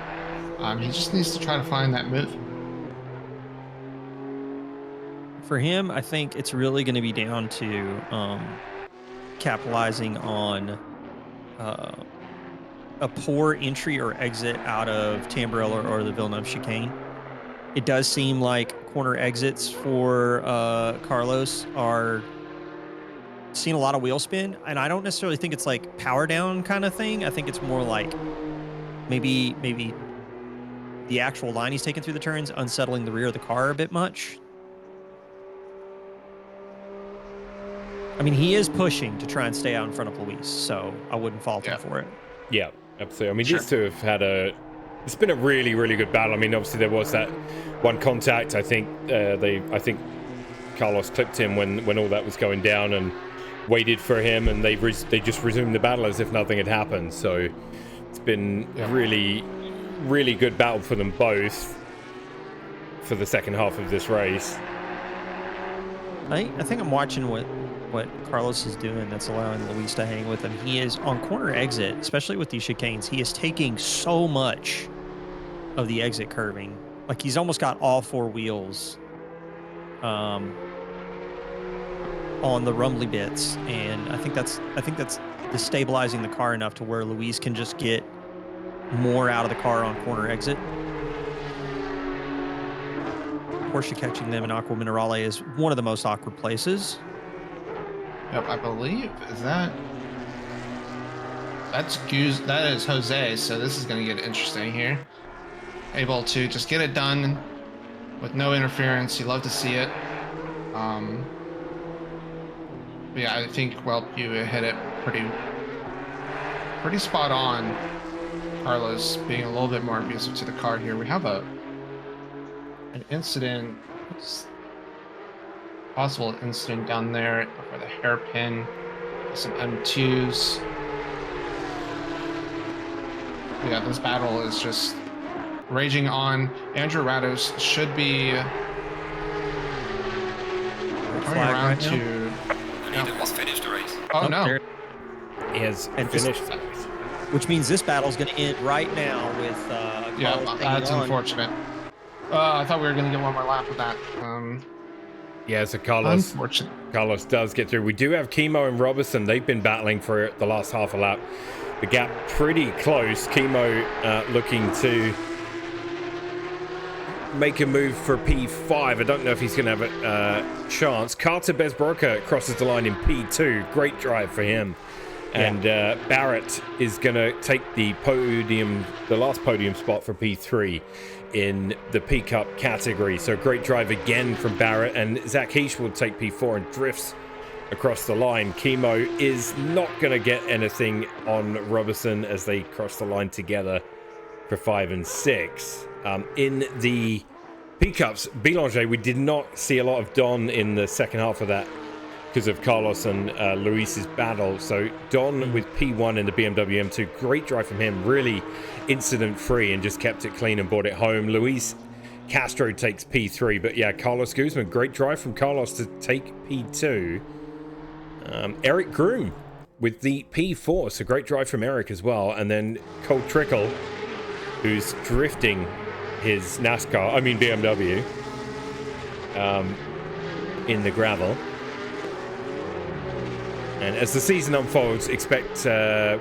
He just needs to try to find that move. For him, I think it's really going to be down to capitalizing on a poor entry or exit out of Tamborello or the Villeneuve chicane. It does seem like corner exits for Carlos are seeing a lot of wheel spin, and I don't necessarily think it's like power down kind of thing. I think it's more like maybe the actual line he's taking through the turns unsettling the rear of the car a bit much. I mean, he is pushing to try and stay out in front of Luis, so I wouldn't fault him for it. Yeah, absolutely. I mean, Sure. these two have had it's been a really, really good battle. I mean, obviously there was that one contact. I think Carlos clipped him when all that was going down and waited for him, and they just resumed the battle as if nothing had happened. So it's been really, really good battle for them both for the second half of this race. I think I'm watching what Carlos is doing that's allowing Luis to hang with him. He is on corner exit, especially with these chicanes. He is taking so much of the exit curving. Like he's almost got all 4 wheels on the rumbly bits, and I think that's destabilizing the car enough to where Luis can just get more out of the car on corner exit. Porsche catching them in Aqua Minerale is one of the most awkward places. Yep, I believe that is Jose, so this is going to get interesting here. Able to just get it done with no interference. You love to see it. But yeah, I think you hit it pretty spot on. Carlos being a little bit more abusive to the car here. We have an incident, possible incident down there for the hairpin. Some M2s. Yeah, this battle is just raging on. Andrew Rados should be coming around to. Neither has finished the race. Oh no! there- He has And finished. which means this battle's going to end right now with Yeah, Carlos that's hanging on. unfortunate. I thought we were going to get one more lap with that. Yeah, so Carlos Unfortunate. does get through. We do have Chemo and Robertson. They've been battling for the last half a lap. The gap pretty close. Chemo looking to make a move for P5. I don't know if he's going to have a chance. Carter Bezbroca crosses the line in P2. Great drive for him. And Barrett is going to take the last podium spot for P3 in the PCUP category. So great drive again from Barrett. And Zach Heish will take P4 and drifts across the line. Chemo is not going to get anything on Robertson as they cross the line together for 5 and 6. In the PCUPs, Belanger, we did not see a lot of Don in the second half of that because of Carlos and Luis's battle. So Don with P1 in the BMW M2, great drive from him, really incident free and just kept it clean and brought it home. Luis Castro takes P3, but yeah, Carlos Guzman, great drive from Carlos to take P2. Eric Groom with the P4, so great drive from Eric as well. And then Cole Trickle, who's drifting his BMW in the gravel. And as the season unfolds, expect a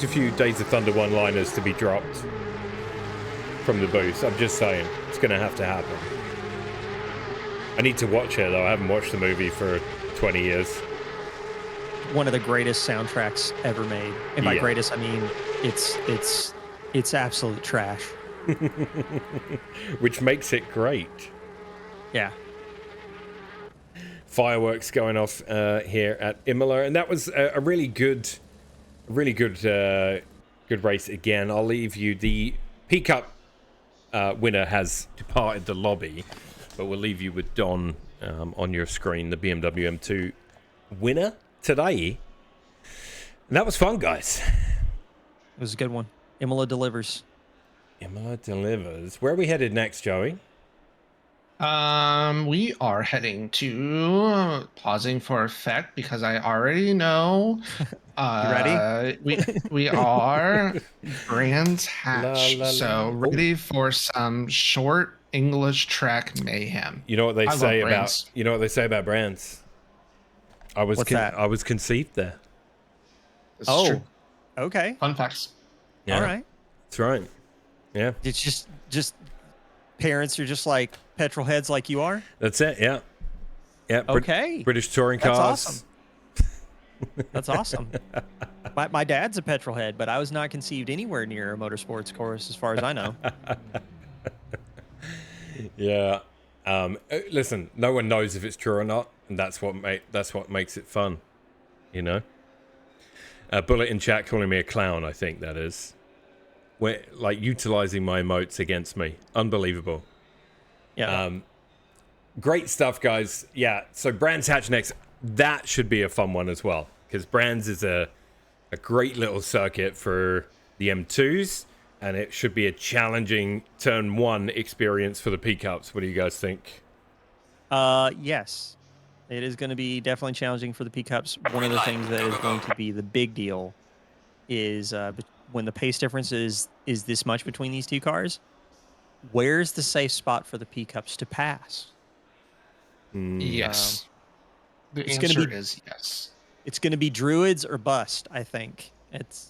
few Days of Thunder one-liners to be dropped from the booth. I'm just saying, it's going to happen. I need to watch it, though. I haven't watched the movie for 20 years. One of the greatest soundtracks ever made. And by greatest, I mean it's absolute trash. Which makes it great. Yeah. Fireworks going off here at Imola, and that was a really good race again. I'll leave you. The PCUP winner has departed the lobby, but we'll leave you with Don on your screen, the BMW M2 winner today. And that was fun, guys. It was a good one. Imola delivers. Imola delivers. Where are we headed next, Joey? We are heading to pausing for effect because I already know. You ready? We are Brands Hatch, La, la, la. so ready for some short English track mayhem. You know what they I say love about Brands. you know what they say about Brands. What's that? I was conceived there. This is true. Okay. Fun facts. Yeah, All right. that's right. Yeah, It's just parents are just like petrol heads like you are. that's it. Yeah, yeah. Okay. British touring That's cars. awesome. That's awesome. My dad's a petrol head, but I was not conceived anywhere near a motorsports course, as far as I know. Yeah. Listen, no one knows if it's true or not, and that's what makes it fun. You know. Bullet in chat calling me a clown. I think that is. We're like utilizing my emotes against me. Unbelievable. Yeah. Great stuff, guys. Yeah. So Brands Hatch next. That should be a fun one as well, because Brands is a great little circuit for the M2s, and it should be a challenging turn one experience for the PCUPs. What do you guys think? Yes. It is going to be definitely challenging for the PCUPs. One of the things that is going to be the big deal is when the pace difference is this much between these two cars, where's the safe spot for the PCUPs to pass? Yes. The it's answer gonna be- is yes. It's going to be druids or bust, I think.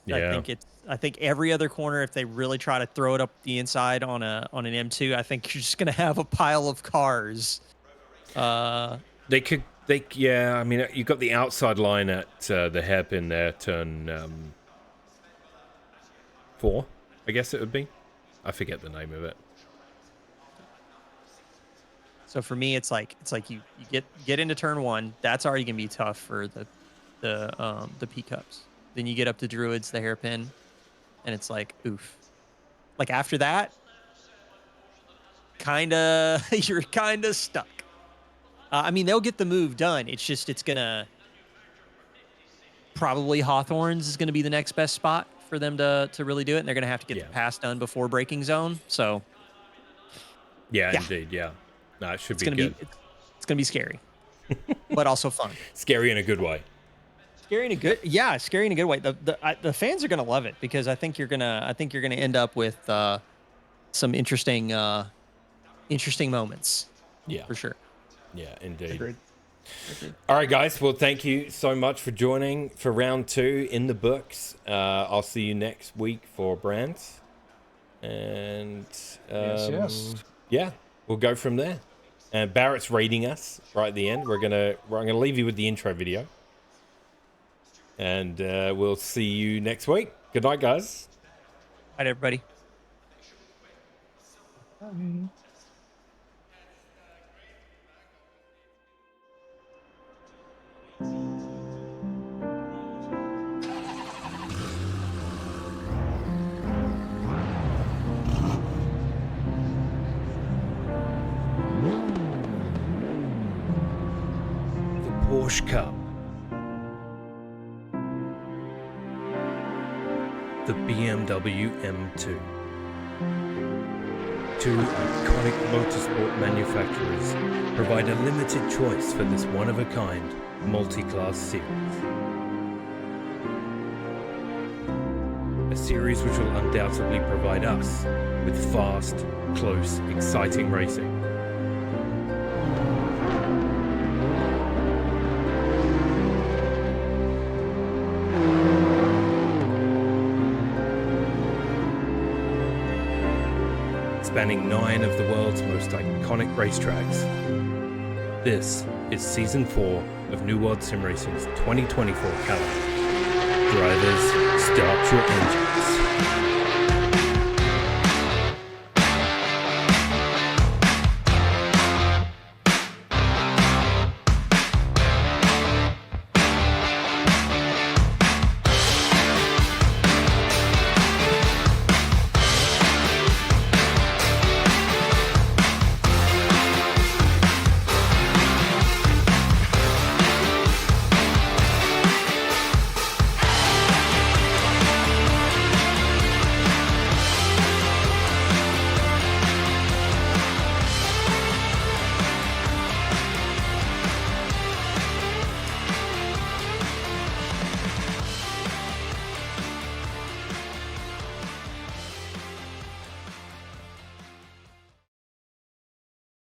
Yeah. I think every other corner, if they really try to throw it up the inside on an M2, I think you're just going to have a pile of cars. Yeah, I mean, you've got the outside line at the hairpin there, turn 4, I guess it would be. I forget the name of it. So for me, it's like you get into turn 1. That's already going to be tough for the PCUPs. Then you get up to Druids, the hairpin, and it's like, oof. Like after that, you're kind of stuck. I mean, they'll get the move done. It's just, it's going to probably Hawthorne's is going to be the next best spot for them to really do it. And they're going to have to get the pass done before breaking zone. So, yeah. Indeed. Yeah. No, it should it's be going to good. be, it's going to be scary, but also fun. Scary in a good way. Scary in a good, scary in a good way. The fans are going to love it because I think you're going to end up with some interesting moments. Yeah. For sure. Yeah, indeed. Agreed. All right, guys. Well, thank you so much for joining for round 2 in the books. I'll see you next week for brands. And yes. yeah, we'll go from there. And Barrett's rating us right at the end. I'm gonna leave you with the intro video. And we'll see you next week. Good night, guys. All right, everybody. Porsche Cup, the BMW M2. Two iconic motorsport manufacturers provide a limited choice for this one-of-a-kind multi-class series. A series which will undoubtedly provide us with fast, close, exciting racing. Spanning 9 of the world's most iconic racetracks. This is Season 4 of New World Sim Racing's 2024 calendar. Drivers, start your engines.